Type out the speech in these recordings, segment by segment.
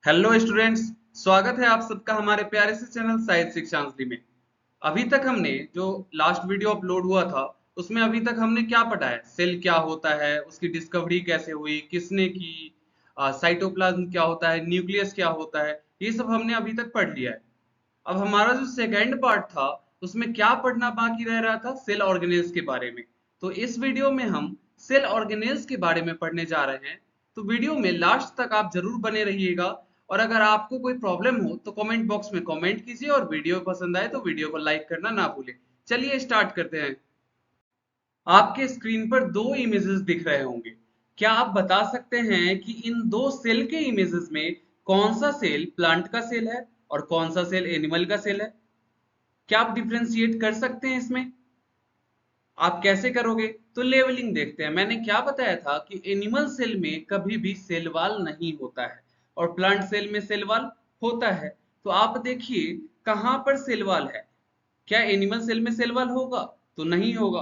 Hello students. स्वागत है आप सबका हमारे प्यारे से चैनल साइंस शिक्षांजलि में। अभी तक हमने जो लास्ट वीडियो अपलोड हुआ था उसमें अभी तक हमने क्या पढ़ा है, सेल क्या होता है, उसकी डिस्कवरी कैसे हुई, किसने की, साइटोप्लाज्म क्या होता है, न्यूक्लियस क्या होता है, ये सब हमने अभी तक पढ़ लिया है। अब हमारा जो सेकेंड पार्ट था उसमें क्या पढ़ना बाकी रह रहा था, सेल ऑर्गेनेल्स के बारे में। तो इस वीडियो में हम सेल ऑर्गेनेल्स के बारे में पढ़ने जा रहे हैं। तो वीडियो में लास्ट तक आप जरूर बने रहिएगा। और अगर आपको कोई प्रॉब्लम हो तो कमेंट बॉक्स में कमेंट कीजिए और वीडियो पसंद आए तो वीडियो को लाइक करना ना भूलें। चलिए स्टार्ट करते हैं। आपके स्क्रीन पर दो इमेजेस दिख रहे होंगे। क्या आप बता सकते हैं कि इन दो सेल के इमेजेस में कौन सा सेल प्लांट का सेल है और कौन सा सेल एनिमल का सेल है? क्या आप डिफ्रेंशिएट कर सकते हैं इसमें? आप कैसे करोगे? तो लेवलिंग देखते हैं। मैंने क्या बताया था कि एनिमल सेल में कभी भी सेल वॉल नहीं होता है और प्लांट सेल में सेल वॉल होता है। तो आप देखिए कहां पर सेल वॉल है। क्या एनिमल सेल में सेल वॉल होगा? तो नहीं होगा।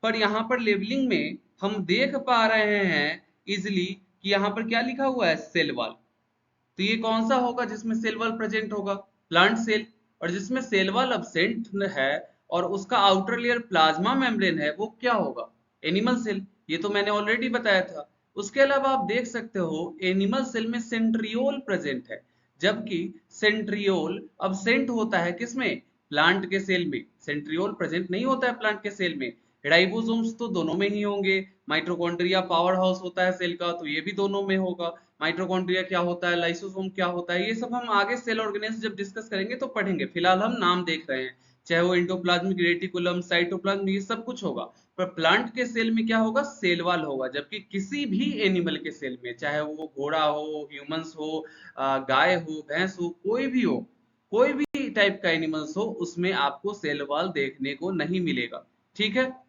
पर यहाँ पर लेबलिंग में हम देख पा रहे हैं इजिली कि यहाँ पर क्या लिखा हुआ है, सेल वॉल। तो ये कौन सा होगा जिसमें सेल वॉल प्रेजेंट होगा? Plant cell. और जिसमें सेल वॉल अब्सेंट है और उसका आउटर लेयर प्लाज्मा मेम्ब्रेन है वो क्या होगा? Animal cell. ये तो मैंने ऑलरेडी बताया था। उसके अलावा आप देख सकते हो एनिमल सेल में सेंट्रियोल प्रेजेंट है, जबकि सेंट्रियोल अब्सेंट होता है किसमें? प्लांट के सेल में। सेंट्रियोल प्रेजेंट नहीं होता है प्लांट के सेल में। राइबोसोम्स तो दोनों में ही होंगे। माइटोकॉन्ड्रिया पावर हाउस होता है सेल का, तो ये भी दोनों में होगा। माइटोकॉन्ड्रिया क्या होता है, लाइसोसोम क्या होता है, ये सब हम आगे सेल ऑर्गेनेल्स जब डिस्कस करेंगे तो पढ़ेंगे। फिलहाल हम नाम देख रहे हैं। चाहे वो एंडोप्लाज्मिक रेटिकुलम, साइटोप्लाज्म, ये सब कुछ होगा। पर प्लांट के सेल में क्या होगा? सेल वॉल होगा। जबकि किसी भी एनिमल के सेल में, चाहे वो घोड़ा हो, ह्यूमंस हो, गाय हो, भैंस हो, कोई भी हो, कोई भी टाइप का एनिमल्स हो, उसमें आपको सेल वॉल देखने को नहीं मिलेगा। ठीक है।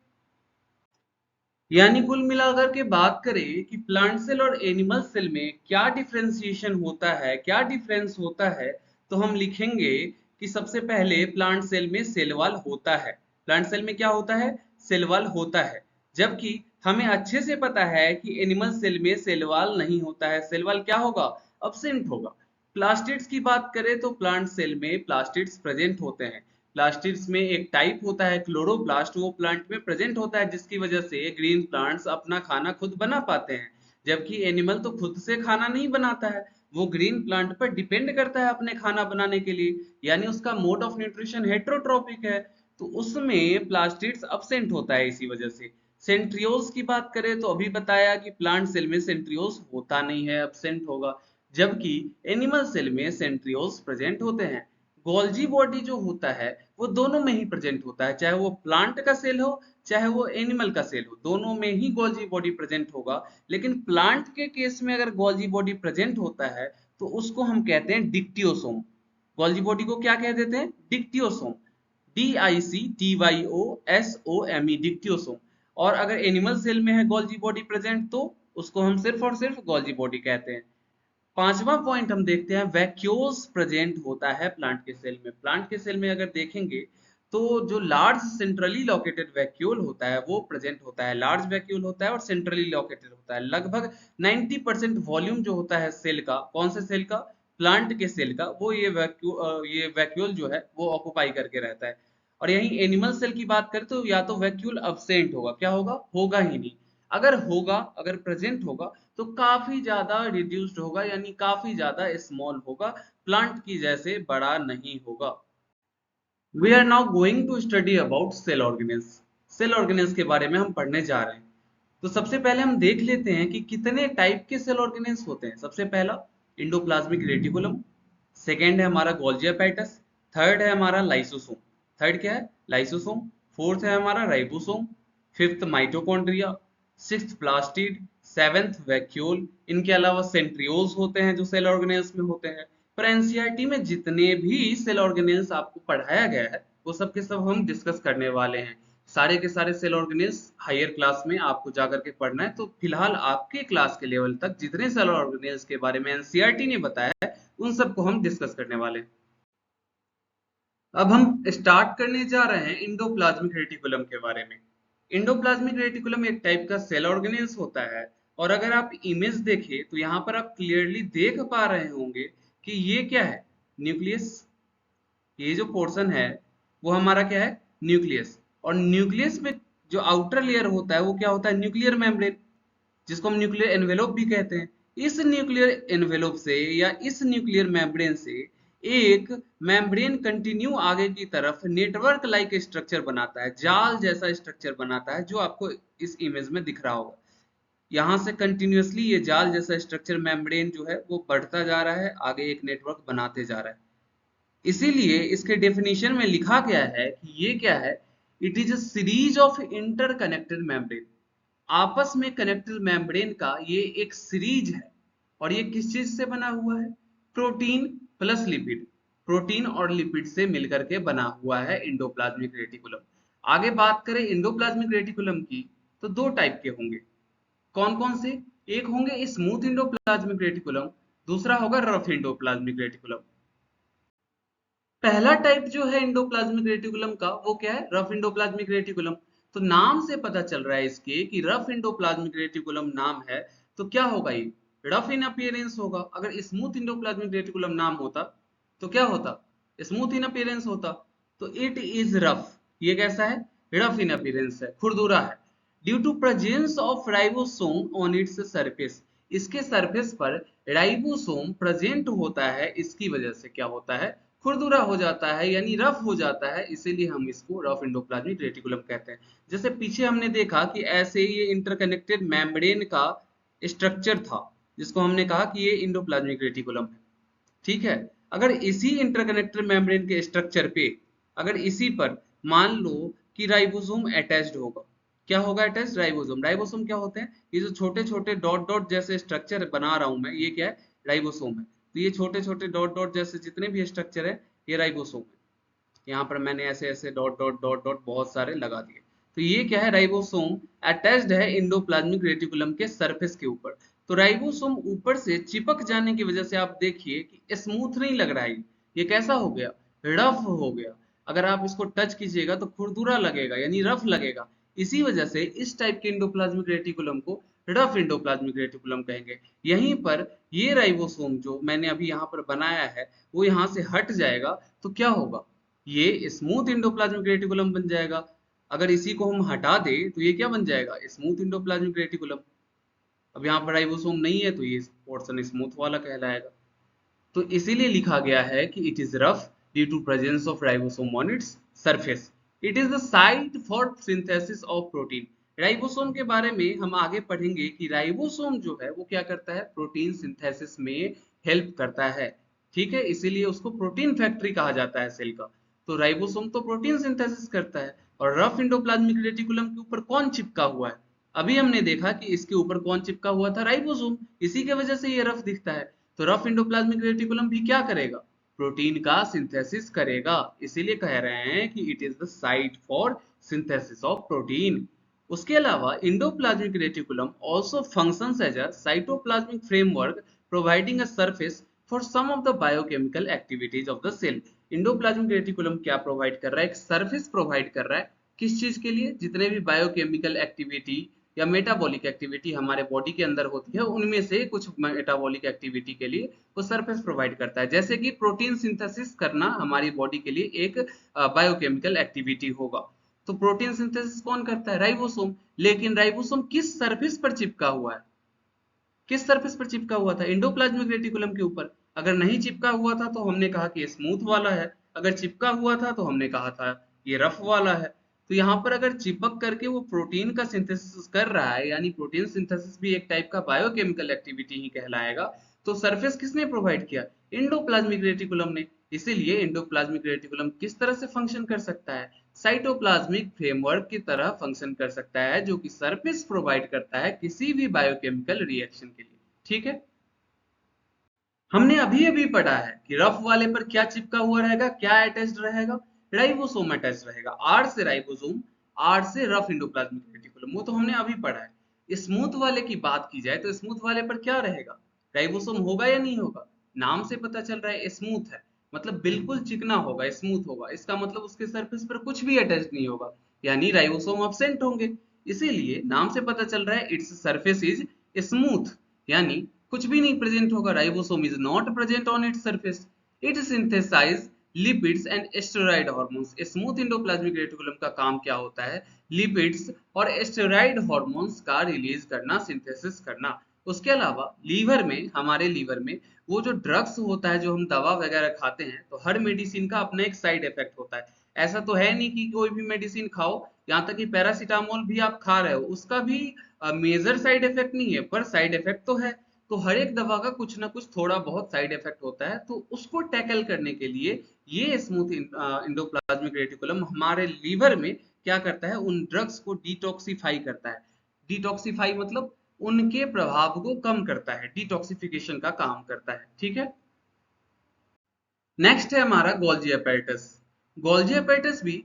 यानी कुल मिलाकर के बात करें कि प्लांट सेल और एनिमल सेल में क्या डिफरेंशिएशन होता है, क्या डिफरेंस होता है, तो हम लिखेंगे कि सबसे पहले प्लांट सेल में सेल वॉल होता है। प्लांट सेल में क्या होता है? सेल वॉल होता है। जबकि हमें अच्छे से पता है कि एनिमल सेल में सेल वॉल नहीं होता है। सेल वॉल क्या होगा? अब्सेंट होगा। प्लास्टिड्स की बात करें तो प्लांट सेल में प्लास्टिड्स प्रेजेंट होते हैं। प्लास्टिड्स में एक टाइप होता है क्लोरोप्लास्ट, वो प्लांट में प्रेजेंट होता है, जिसकी वजह से ग्रीन प्लांट्स अपना खाना खुद बना पाते हैं। जबकि एनिमल तो खुद से खाना नहीं बनाता है, वो ग्रीन प्लांट पर डिपेंड करता है अपने खाना बनाने के लिए। यानी उसका मोड ऑफ न्यूट्रिशन हेट्रोट्रॉपिक है। तो उसमें प्लास्टिड्स अब्सेंट होता है इसी वजह से। सेंट्रियोल्स की बात करें तो अभी बताया कि प्लांट सेल में सेंट्रियोल्स होता नहीं है, अब्सेंट होगा। जबकि एनिमल सेल में सेंट्रियोल्स प्रेजेंट होते हैं। गोल्जी बॉडी जो होता है वो दोनों में ही प्रेजेंट होता है, चाहे वो प्लांट का सेल हो चाहे वो एनिमल का सेल हो, दोनों में ही गोल्जी बॉडी प्रेजेंट होगा। लेकिन प्लांट के केस में अगर गोल्जी बॉडी प्रेजेंट होता है तो उसको हम कहते हैं डिक्टियोसोम। गोल्जी बॉडी को क्या कह देते हैं? डिक्टियोसोम। DICTYOSOME, dictyosome. और अगर एनिमल सेल में है गोल्जी बॉडी प्रेजेंट तो उसको हम सिर्फ और सिर्फ गोल्जी बॉडी कहते हैं। पांचवा पॉइंट हम देखते हैं, वैक्यूल्स प्रेजेंट होता है प्लांट के सेल में। प्लांट के सेल में अगर देखेंगे तो जो लार्ज सेंट्रली लोकेटेड वैक्यूल होता है वो प्रेजेंट होता है। लार्ज वैक्यूल होता है और सेंट्रली लोकेटेड होता है। लगभग 90% वॉल्यूम जो होता है सेल का, कौन से सेल का? प्लांट के सेल का, वो ये वैक्यूल जो है वो ऑक्युपाई करके रहता है। और यही एनिमल सेल की बात करें तो या तो वैक्यूल अब्सेंट होगा, क्या होगा? होगा ही नहीं। अगर होगा, अगर प्रेजेंट होगा तो काफी ज्यादा रिड्यूस्ड होगा, यानी काफी ज्यादा स्मॉल होगा, प्लांट की जैसे बड़ा नहीं होगा। We are now going to study about cell organelles. Cell organelles के बारे में हम पढ़ने जा रहे हैं। तो सबसे पहले हम देख लेते हैं कि कितने टाइप के सेल ऑर्गेनेल्स होते हैं। सबसे पहला इंडोप्लाज्मिक रेटिकुलम, सेकेंड है हमारा गोल्जी एपेटाइटस, थर्ड है हमारा लाइसोसोम। थर्ड क्या है? लाइसोसोम। फोर्थ है हमारा ribosome, fifth mitochondria, sixth plastid, seventh vacuole. इनके अलावा सेंट्रियोल्स होते हैं जो सेल ऑर्गेनेल्स में होते हैं। पर एनसीईआरटी में जितने भी सेल ऑर्गेनेल्स आपको पढ़ाया गया है वो सब के सब हम डिस्कस करने वाले हैं। सारे के सारे सेल ऑर्गेनेल्स हायर क्लास में आपको जाकर के पढ़ना है। तो फिलहाल आपके क्लास के लेवल तक जितने सेल ऑर्गेनेल्स के बारे में एनसीईआरटी ने बताया है उन सबको हम डिस्कस करने वाले हैं। अब हम स्टार्ट करने जा रहे हैं इंडोप्लाज्मिक रेटिकुलम के बारे में। इंडोप्लाज्मिक रेटिकुलम एक टाइप का सेल ऑर्गेनेल्स होता है। और अगर आप इमेज देखें तो यहाँ पर आप क्लियरली देख पा रहे होंगे कि ये क्या है, न्यूक्लियस। ये जो पोर्शन है वो हमारा क्या है, न्यूक्लियस। और न्यूक्लियस में जो आउटर लेयर होता है वो क्या होता है, न्यूक्लियर मेम्ब्रेन, जिसको हम न्यूक्लियर एनवेलोप भी कहते हैं। इस न्यूक्लियर एनवेलोप से या इस न्यूक्लियर मेम्ब्रेन से एक मेम्ब्रेन कंटिन्यू आगे की तरफ नेटवर्क लाइक स्ट्रक्चर बनाता है, जाल जैसा स्ट्रक्चर बनाता है, जो आपको इस इमेज में दिख रहा होगा। यहाँ से कंटिन्यूअसली ये जाल जैसा स्ट्रक्चर मेम्ब्रेन जो है वो बढ़ता जा रहा है, आगे एक नेटवर्क बनाते जा रहा है। इसीलिए इसके डेफिनेशन में लिखा गया है कि ये क्या है, it is a series of interconnected membrane. आपस में कनेक्टेड मेम्ब्रेन का ये एक सीरीज है। और ये किस चीज से बना हुआ है, प्रोटीन प्लस लिपिड, प्रोटीन और लिपिड से मिलकर के बना हुआ है इंडोप्लाज्मिक रेटिकुलम। आगे बात करें इंडोप्लाज्मिक रेटिकुलम की, तो दो टाइप के होंगे। कौन कौन से, एक होंगे स्मूथ इंडोप्लाज्मिक रेटिकुलम, दूसरा होगा रफ इंडोप्लाज्मिक रेटिकुलम। पहला टाइप जो है इंडोप्लाज्मिक रेटिकुलम का वो क्या है, रफ इंडोप्लाज्मिक रेटिकुलम। तो नाम से पता चल रहा है इसके कि रफ इंडोप्लाज्मिक रेटिकुलम नाम है, तो क्या होगा, ये रफ इन अपीयरेंस होगा। अगर स्मूथ इंडोप्लाज्मिक रेटिकुलम नाम होता तो क्या होता, स्मूथ इन अपीयरेंस होता। तो इट इज रफ, ये कैसा है, रफ इन अपीयरेंस है, खुरदुरा है। Due to presence of ribosome on its surface, इसके सरफेस पर राइबोसोम प्रेजेंट होता है, इसकी वजह से क्या होता है, खुरदुरा हो जाता है, यानी रफ हो जाता है, इसीलिए हम इसको रफ इंडोप्लाज्मिक रेटिकुलम कहते हैं। जैसे पीछे हमने देखा कि ऐसे ये इंटरकनेक्टेड मेम्ब्रेन का स्ट्रक्चर था, जिसको हमने कहा कि ये इंडोप्लाज्मिक रेटिकुलम है। ठीक है, अगर इसी इंटरकनेक्टेड मेम्ब्रेन के स्ट्रक्चर पे, अगर इसी पर मान लो कि राइबोसोम अटैच्ड होगा, क्या होगा अटैच्ड, राइबोसोम। राइबोसोम क्या होते हैं, ये जो छोटे छोटे डॉट डॉट जैसे स्ट्रक्चर बना रहा हूं मैं, ये क्या है, राइबोसोम है। तो ये छोटे छोटे डॉट डॉट जैसे जितने भी स्ट्रक्चर है, ये राइबोसोम है। यहाँ पर मैंने ऐसे ऐसे डॉट डॉट डॉट डॉट बहुत सारे लगा दिए। तो ये क्या है, राइबोसोम अटैच्ड है इंडोप्लाज्मिक रेटिकुलम के सरफेस के ऊपर। तो राइबोसोम ऊपर से चिपक जाने की वजह से आप देखिए कि स्मूथ नहीं लग रहा है, ये कैसा हो गया, रफ हो गया। अगर आप इसको टच कीजिएगा तो खुरदुरा लगेगा, यानी रफ लगेगा। इसी वजह से इस टाइप के इंडोप्लाज्मिक रेटिकुलम को रफ इंडोप्लाज्मिक रेटिकुलम कहेंगे। यहीं पर ये राइबोसोम जो मैंने अभी यहाँ पर बनाया है वो यहाँ से हट जाएगा, तो क्या होगा, ये स्मूथ इंडोप्लाज्मिक रेटिकुलम बन जाएगा। अगर इसी को हम हटा दें तो ये क्या बन जाएगा, स्मूथ इंडोप्लाज्मिक रेटिकुलम। अब यहाँ पर राइबोसोम नहीं है तो ये पोर्शन स्मूथ वाला कहलाएगा। तो इसीलिए लिखा गया है कि it is rough due to presence of ribosome on its surface. It is the site for synthesis of protein. Ribosome के बारे में हम आगे पढ़ेंगे कि राइबोसोम जो है वो क्या करता है, प्रोटीन सिंथेसिस में हेल्प करता है। ठीक है, इसीलिए उसको प्रोटीन फैक्ट्री कहा जाता है सेल का। तो राइबोसोम तो प्रोटीन सिंथेसिस करता है। और रफ इंडोप्लाज्मिक रेटिकुलम के ऊपर कौन चिपका हुआ है, अभी हमने देखा कि इसके ऊपर कौन चिपका हुआ था, राइबोसोम। इसी के वजह से ये रफ दिखता है। तो रफ इंडोप्लाज्मिक रेटिकुलम भी क्या करेगा, प्रोटीन का सिंथेसिस करेगा। इसीलिए कह रहे हैं कि it is the site for synthesis of protein. उसके अलावा endoplasmic reticulum also functions as a cytoplasmic framework providing a surface for some of the biochemical activities of the cell. Endoplasmic reticulum क्या provide कर रहा है, एक surface provide कर रहा है। किस चीज के लिए, जितने भी बायोकेमिकल एक्टिविटी या मेटाबॉलिक एक्टिविटी हमारे बॉडी के अंदर होती है, उनमें से कुछ मेटाबॉलिक एक्टिविटी के लिए वो सरफेस प्रोवाइड करता है। जैसे कि प्रोटीन सिंथेसिस करना हमारी बॉडी के लिए एक बायोकेमिकल एक्टिविटी होगा। तो प्रोटीन सिंथेसिस कौन करता है, राइबोसोम। लेकिन राइबोसोम किस सरफेस पर चिपका हुआ है, किस सरफेस पर चिपका हुआ था, इंडोप्लाज्मिक रेटिकुलम के ऊपर। अगर नहीं चिपका हुआ था तो हमने कहा कि ये स्मूथ वाला है, अगर चिपका हुआ था तो हमने कहा था ये रफ वाला है। तो यहाँ पर अगर चिपक करके वो प्रोटीन का सिंथेसिस कर रहा है, यानी प्रोटीन सिंथेसिस भी एक टाइप का बायोकेमिकल एक्टिविटी ही कहलाएगा। तो सरफेस किसने प्रोवाइड किया, इंडोप्लाज्मिक रेटिकुलम ने। इसीलिए इंडोप्लाज्मिक रेटिकुलम किस तरह से फंक्शन कर सकता है, साइटोप्लाज्मिक फ्रेमवर्क की तरह फंक्शन कर सकता है, जो कि सरफेस प्रोवाइड करता है किसी भी बायोकेमिकल रिएक्शन के लिए। ठीक है, हमने अभी अभी पढ़ा है कि रफ वाले पर क्या चिपका हुआ रहेगा, क्या अटैच्ड रहेगा, राइबोसोम अटैच्ड रहेगा। आर से राइबोसोम, आर से रफ इंडोप्लाज्मिक रेटिकुलम, वो तो हमने अभी पढ़ा है। स्मूथ वाले की बात की जाए तो स्मूथ वाले पर क्या रहेगा, राइबोसोम होगा या नहीं होगा। नाम से पता चल रहा है स्मूथ है, मतलब बिल्कुल चिकना होगा, स्मूथ होगा। इसका मतलब उसके सरफेस पर कुछ भी अटैच नहीं होगा, यानी राइबोसोम अब्सेंट होंगे। इसीलिए नाम से पता चल रहा है इट्स सरफेस इज स्मूथ, यानी कुछ भी नहीं प्रेजेंट होगा। Ribosome is not present on its surface, it synthesize lipids and steroid hormones. Smooth endoplasmic reticulum का काम क्या होता है? लिपिड्स और स्टेरॉइड हार्मोन्स का रिलीज करना, सिंथेसिस करना। उसके अलावा लीवर में, हमारे लीवर में वो जो ड्रग्स होता है, जो हम दवा वगैरह खाते हैं, तो हर मेडिसिन का अपना एक साइड इफेक्ट होता है। ऐसा तो है नहीं कि कोई भी मेडिसिन खाओ, यहाँ तक कि पैरासीटामोल भी आप खा रहे हो, उसका भी मेजर साइड इफेक्ट नहीं है, पर साइड इफेक्ट तो है। तो हर एक दवा का कुछ ना कुछ थोड़ा बहुत साइड इफेक्ट होता है, तो उसको टैकल करने के लिए ये स्मूथ एंडोप्लाज्मिक रेटिकुलम हमारे लीवर में क्या करता है, उन ड्रग्स को डिटॉक्सिफाई करता है। डिटॉक्सिफाई मतलब उनके प्रभाव को कम करता है, डिटॉक्सिफिकेशन का काम करता है। ठीक है, नेक्स्ट है हमारा गोल्जी apparatus। गोल्जी apparatus भी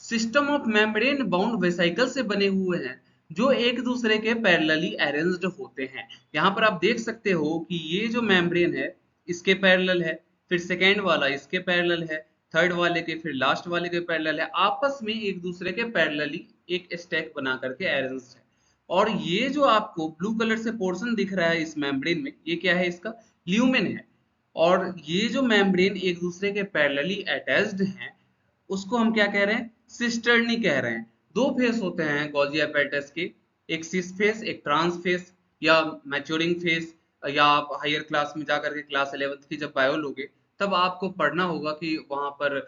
system of membrane bound vesicle से बने हुए हैं, जो एक दूसरे के पैरेलली अरेंज्ड होते हैं। यहाँ पर आप देख सकते हो कि ये जो मेम्ब्रेन है इसके पैरेलल है, फिर सेकेंड वाला इसके पैरेलल है, थर्ड वाले के, फिर लास्ट वाले के पैरेलल है, आपस में एक दूसरे के पैरेलली एक स्टैक बना करके अरेंज्ड है। और ये जो आपको ब्लू कलर से पोर्शन दिख रहा है इस मेम्ब्रेन में, ये क्या है? इसका ल्यूमेन है। और ये जो मेम्ब्रेन एक दूसरे के पैरेलली अटैच्ड हैं, उसको हम क्या कह रहे हैं? सिस्टर्नी कह रहे हैं। दो फेस होते हैं गोल्जी apparatus के, एक सिस फेस, एक ट्रांस फेस, या मैच्योरिंग फेस, या आप हायर क्लास में जाकर के क्लास 11th की जब बायो लोगे तब आपको पढ़ना होगा कि वहां पर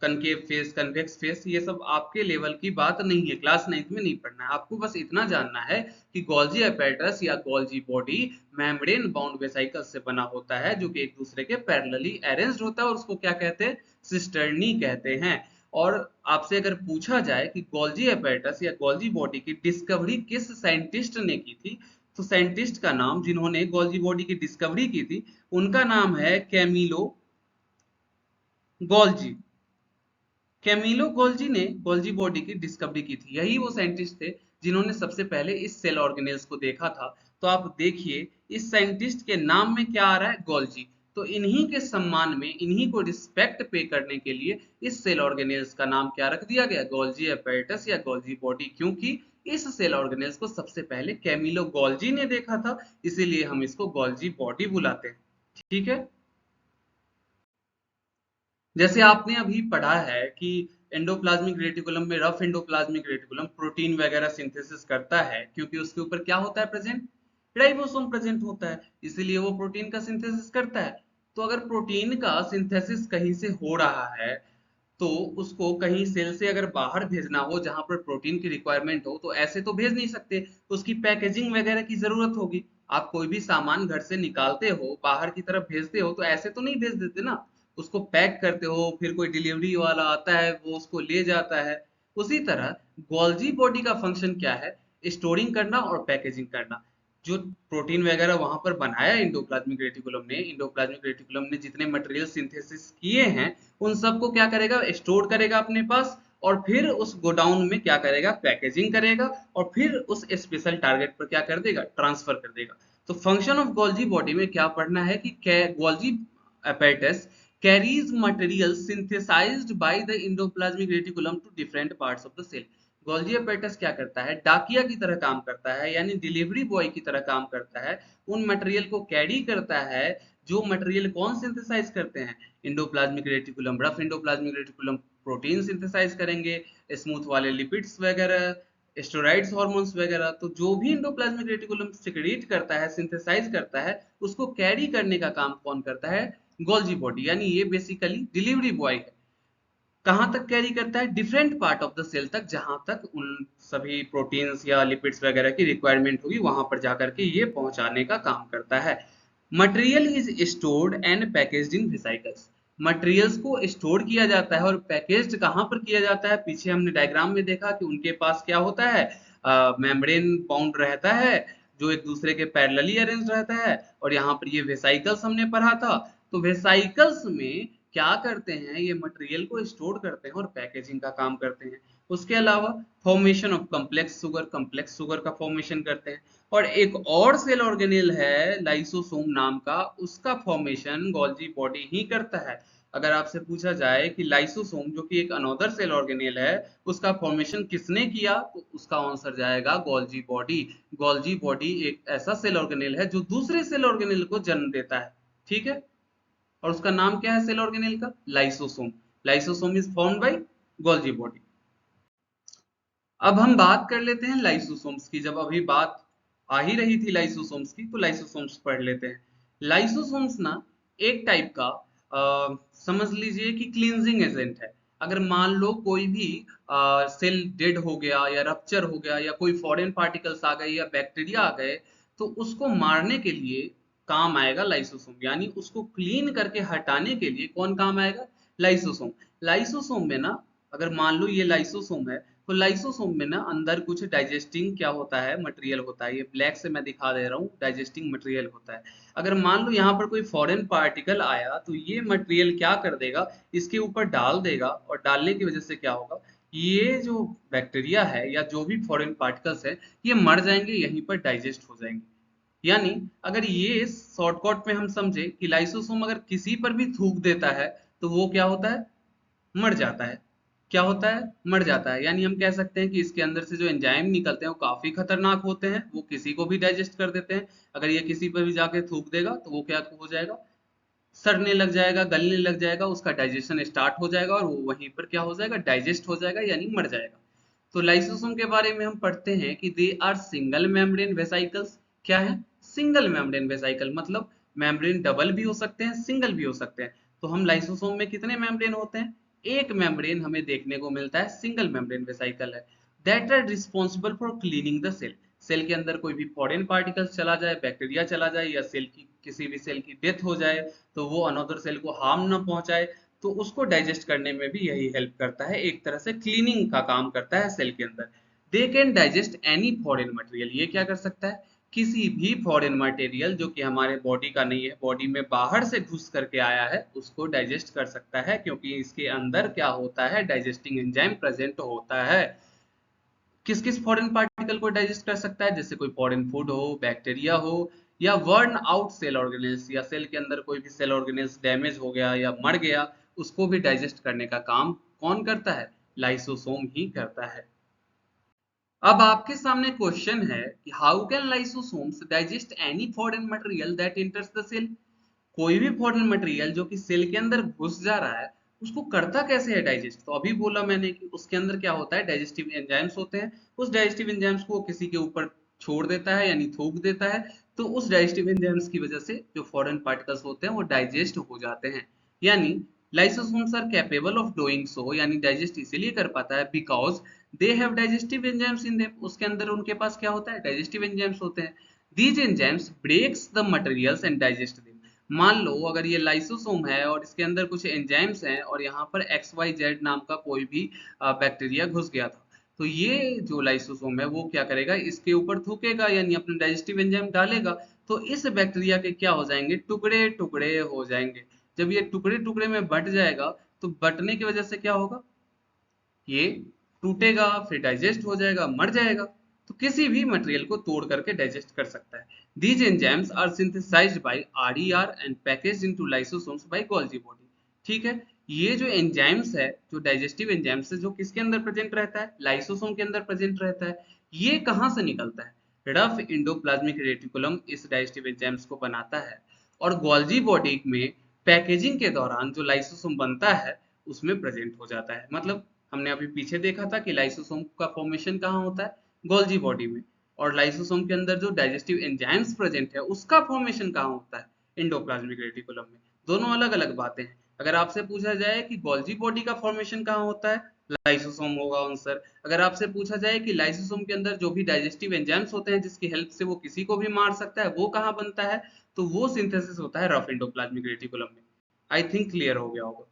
कनकेव फेस, कन्वेक्स फेस, ये सब आपके लेवल की बात नहीं है, क्लास 9th में नहीं पढ़ना है। आपको बस इतना जानना है कि गोल्जी apparatus या Golgi body membrane bound vesicle से बना होता है, जो कि एक दूसरे के पैरेलली अरेंज्ड होता है, और उसको क्या कहते हैं? सिस्टर्नी कहते हैं। और आपसे अगर पूछा जाए कि गोल्जी apparatus या गोल्जी बॉडी की डिस्कवरी किस साइंटिस्ट ने की थी, तो साइंटिस्ट का नाम, जिन्होंने गोल्जी बॉडी की डिस्कवरी की थी, उनका नाम है कैमिलो गोल्जी। कैमिलो गोल्जी ने गोल्जी बॉडी की डिस्कवरी की थी। यही वो साइंटिस्ट थे जिन्होंने सबसे पहले इस सेल ऑर्गेनेल्स को देखा था। तो आप देखिए इस साइंटिस्ट के नाम में क्या आ रहा है? गोल्जी। तो इन्हीं के सम्मान में, इन्हीं को रिस्पेक्ट पे करने के लिए इस सेल ऑर्गेनेल्स का नाम क्या रख दिया गया? गोल्जी apparatus या गोल्जी बॉडी, क्योंकि इस सेल ऑर्गेनेल्स को सबसे पहले कैमिलो गोल्जी ने देखा था, इसीलिए हम इसको गोल्जी बॉडी बुलाते हैं। ठीक है, जैसे आपने अभी पढ़ा है कि एंडोप्लाज्मिक रेटिकुलम में, रफ एंडोप्लाज्मिक रेटिकुलम प्रोटीन वगैरह सिंथेसिस करता है, क्योंकि उसके ऊपर क्या होता है प्रेजेंट? राइबोसोम प्रेजेंट होता है, इसीलिए वो प्रोटीन का सिंथेसिस करता है। तो अगर प्रोटीन का सिंथेसिस कहीं से हो रहा है, तो उसको कहीं सेल से अगर बाहर भेजना हो जहां पर प्रोटीन की रिक्वायरमेंट हो, तो ऐसे तो भेज नहीं सकते, उसकी पैकेजिंग वगैरह की जरूरत होगी। आप कोई भी सामान घर से निकालते हो, बाहर की तरफ भेजते हो, तो ऐसे तो नहीं भेज देते ना, उसको पैक करते हो, फिर कोई डिलीवरी वाला आता है, वो उसको ले जाता है। उसी तरह गोल्जी बॉडी का फंक्शन क्या है? स्टोरिंग करना और पैकेजिंग करना। जो प्रोटीन वगैरह वहां पर बनाया इंडोप्लाज्मिक रेटिकुलम ने, इंडोप्लाज्मिक रेटिकुलम ने जितने मटेरियल सिंथेसिस किए हैं, उन सबको क्या करेगा? स्टोर करेगा अपने पास, और फिर उस गोडाउन में क्या करेगा? पैकेजिंग करेगा, और फिर उस स्पेशल टारगेट पर क्या कर देगा? ट्रांसफर कर देगा। तो फंक्शन ऑफ गोल्जी बॉडी में क्या पढ़ना है कि Golgi apparatus carries material synthesized by the endoplasmic reticulum to different parts of the cell। Golgi apparatus क्या करता है? डाकिया की तरह काम करता है, यानी डिलीवरी बॉय की तरह काम करता है। उन मटेरियल को कैरी करता है, जो मटेरियल कौन सिंथेसाइज करते हैं? Endoplasmic reticulum. Rough endoplasmic reticulum protein synthesize करेंगे, स्मूथ वाले लिपिड्स वगैरह, स्टेरॉइड्स, हार्मोन्स वगैरह। तो जो भी इंडोप्लाज्मिक रेटिकुलम सिक्रीट करता है, सिंथेसाइज करता है, उसको कैरी करने का काम कौन करता है? Golgi body. यानी ये बेसिकली डिलीवरी बॉय है। कहां तक कैरी करता है? Different part of the cell तक, जहां तक उन सभी प्रोटीन्स या लिपिड्स वगैरह की रिक्वायरमेंट होगी, वहां पर जाकर के ये पहुंचाने का काम करता है। Material is stored and packaged in vesicles. Materials को स्टोर किया जाता है और पैकेज्ड कहां पर किया जाता है? पीछे हमने डायग्राम में देखा कि उनके पास क्या होता है? मेम्ब्रेन बाउंड रहता है, जो एक दूसरे के पैरेलली अरेंज रहता है। और यहाँ पर ये वेसाइकल्स हमने पढ़ा था। तो वेसाइकल्स में क्या करते हैं? ये मटेरियल को स्टोर करते हैं और पैकेजिंग का काम करते हैं। उसके अलावा फॉर्मेशन ऑफ कम्प्लेक्स सुगर का फॉर्मेशन करते हैं। और एक और सेल ऑर्गेनेल है लाइसोसोम नाम का, उसका फॉर्मेशन गोल्जी बॉडी ही करता है। अगर आपसे पूछा जाए कि लाइसोसोम जो कि एक अनोदर सेल ऑर्गेनेल है, उसका फॉर्मेशन किसने किया, तो उसका आंसर जाएगा गोल्जी बॉडी। गोल्जी बॉडी एक ऐसा सेल ऑर्गेनेल है जो दूसरे सेल ऑर्गेनेल को जन्म देता है, ठीक है। और उसका नाम क्या है सेल ऑर्गेनेल का? Lysosome. Lysosome is formed by Golgi body. अब हम बात कर लेते हैं लाइसोसोम्स की। जब अभी बात आ ही रही थी लाइसोसोम्स की, तो लाइसोसोम्स पढ़ लेते हैं। लाइसोसोम्स ना एक टाइप का समझ लीजिए कि क्लींजिंग एजेंट है। अगर मान लो कोई भी सेल डेड हो गया या रप्चर हो गया या कोई फॉरेन पार्टिकल्स आ गए या बैक्टीरिया आ गए, तो उसको मारने के लिए काम आएगा लाइसोसोम, यानी उसको क्लीन करके हटाने के लिए कौन काम आएगा? लाइसोसोम। लाइसोसोम में ना, अगर मान लो ये लाइसोसोम है, तो लाइसोसोम में ना अंदर कुछ डाइजेस्टिंग क्या होता है, मटेरियल होता है। ये ब्लैक से मैं दिखा दे रहा हूँ, डाइजेस्टिंग मटेरियल होता है। अगर मान लो यहाँ पर कोई फॉरेन पार्टिकल आया, तो ये मटेरियल क्या कर देगा, इसके ऊपर डाल देगा, और डालने की वजह से क्या होगा, ये जो बैक्टीरिया है या जो भी फॉरेन पार्टिकल्स है, ये मर जाएंगे, यहीं पर डाइजेस्ट हो जाएंगे। यानी अगर ये शॉर्टकट में हम समझे कि लाइसोसोम अगर किसी पर भी थूक देता है, तो वो क्या होता है? मर जाता है। क्या होता है? मर जाता है। यानी हम कह सकते हैं कि इसके अंदर से जो एंजाइम निकलते हैं वो काफी खतरनाक होते हैं, वो किसी को भी डाइजेस्ट कर देते हैं। अगर ये किसी पर भी जाके थूक देगा, तो वो क्या हो जाएगा? सड़ने लग जाएगा, गलने लग जाएगा, उसका डाइजेशन स्टार्ट हो जाएगा, और वो वहीं पर क्या हो जाएगा? डाइजेस्ट हो जाएगा, यानी मर जाएगा। तो लाइसोसोम के बारे में हम पढ़ते हैं कि they are single membrane vesicles. क्या है? सिंगल मेम्ब्रेन वेसाइकल, मतलब मेम्ब्रेन डबल भी हो सकते हैं, सिंगल भी हो सकते हैं। तो हम लाइसोसोम में कितने मेम्ब्रेन होते हैं? एक मेम्ब्रेन हमें देखने को मिलता है, सिंगल मेम्ब्रेन वेसाइकल है। That are responsible for cleaning the cell. Cell के अंदर कोई भी फॉरेन पार्टिकल्स चला जाए, बैक्टीरिया चला जाए, या सेल की किसी भी सेल की डेथ हो जाए, तो वो अनदर सेल को हार्म ना पहुंचाए, तो उसको डाइजेस्ट करने में भी यही हेल्प करता है, एक तरह से क्लीनिंग का काम करता है सेल के अंदर। They can digest any foreign material. ये क्या कर सकता है? किसी भी फॉरेन मटेरियल जो कि हमारे बॉडी का नहीं है, बॉडी में बाहर से घुस करके आया है, उसको डाइजेस्ट कर सकता है, क्योंकि इसके अंदर क्या होता है? डाइजेस्टिंग एंजाइम प्रेजेंट होता है। किस किस फॉरेन पार्टिकल को डाइजेस्ट कर सकता है? जैसे कोई फॉरेन फूड हो, बैक्टीरिया हो, या वर्न आउट सेल ऑर्गेनेल्स, या सेल के अंदर कोई भी सेल ऑर्गेनेल्स डैमेज हो गया या मर गया, उसको भी डाइजेस्ट करने का काम कौन करता है? लाइसोसोम ही करता है। अब आपके सामने क्वेश्चन है कि how can lysosomes digest any foreign material that enters the cell. कोई भी फॉरेन मटेरियल जो कि सेल के अंदर घुस जा रहा है, उसको करता कैसे है डाइजेस्ट? तो अभी बोला मैंने कि उसके अंदर क्या होता है? डाइजेस्टिव एंजाइम्स होते हैं। उस डाइजेस्टिव एंजाइम्स को वो किसी के ऊपर छोड़ देता है, यानी थूक देता है। तो उस डाइजेस्टिव एंजाइम्स की वजह से जो फॉरेन पार्टिकल्स होते हैं वो डाइजेस्ट हो जाते हैं। यानी lysosomes are capable of doing so, यानी डाइजेस्ट इसीलिए कर पाता है because they have digestive enzymes in them. उसके अंदर उनके पास क्या होता है? डाइजेस्टिव एंजाइम्स होते हैं। These enzymes breaks the materials and digest them. मान लो अगर ये लाइसोसोम है और इसके अंदर कुछ एंजाइम्स हैं, और यहाँ पर XYZ नाम का कोई भी बैक्टीरिया घुस गया था, तो ये जो लाइसोसोम है वो क्या करेगा? इसके ऊपर थूकेगा, यानी अपने डाइजेस्टिव एंजाइम डालेगा। तो इस बैक्टीरिया के क्या हो जाएंगे? टुकड़े टुकड़े हो जाएंगे। जब ये टुकड़े टुकड़े में बट जाएगा, तो बटने की वजह से क्या होगा? ये टूटेगा, फिर डाइजेस्ट हो जाएगा, मर जाएगा। तो किसी भी मटेरियल को तोड़ करके डाइजेस्ट कर सकता है। These enzymes are synthesized by RER and packaged into lysosomes by Golgi body. ठीक है। ये जो एंजाइम्स है, जो डाइजेस्टिव एंजाइम्स है, जो किसके अंदर प्रेजेंट रहता है? लाइसोसोम के अंदर प्रेजेंट रहता है। ये कहाँ से निकलता है? रफ इंडोप्लाज्मिक रेटिकुलम इस डाइजेस्टिव एंजाइम्स को बनाता है, और गोल्जी बॉडी में पैकेजिंग के दौरान जो लाइसोसोम बनता है, उसमें प्रेजेंट हो जाता है। मतलब हमने अभी पीछे देखा था कि लाइसोसोम का फॉर्मेशन कहाँ होता है? गोल्जी बॉडी में। और लाइसोसोम के अंदर जो डाइजेस्टिव एंजाइम्स प्रेजेंट है, उसका फॉर्मेशन कहाँ होता है? एंडोप्लाज्मिक रेटिकुलम में। दोनों अलग अलग बातें हैं। अगर आपसे पूछा जाए कि गोल्जी बॉडी का फॉर्मेशन कहाँ होता है, लाइसोसोम होगा आंसर। अगर आपसे पूछा जाए कि लाइसोसोम के अंदर जो भी डाइजेस्टिव एंजाइम्स होते हैं जिसकी हेल्प से वो किसी को भी मार सकता है, वो कहाँ बनता है? तो वो सिंथेसिस होता है रफ एंडोप्लाज्मिक रेटिकुलम में। आई थिंक क्लियर हो गया होगा।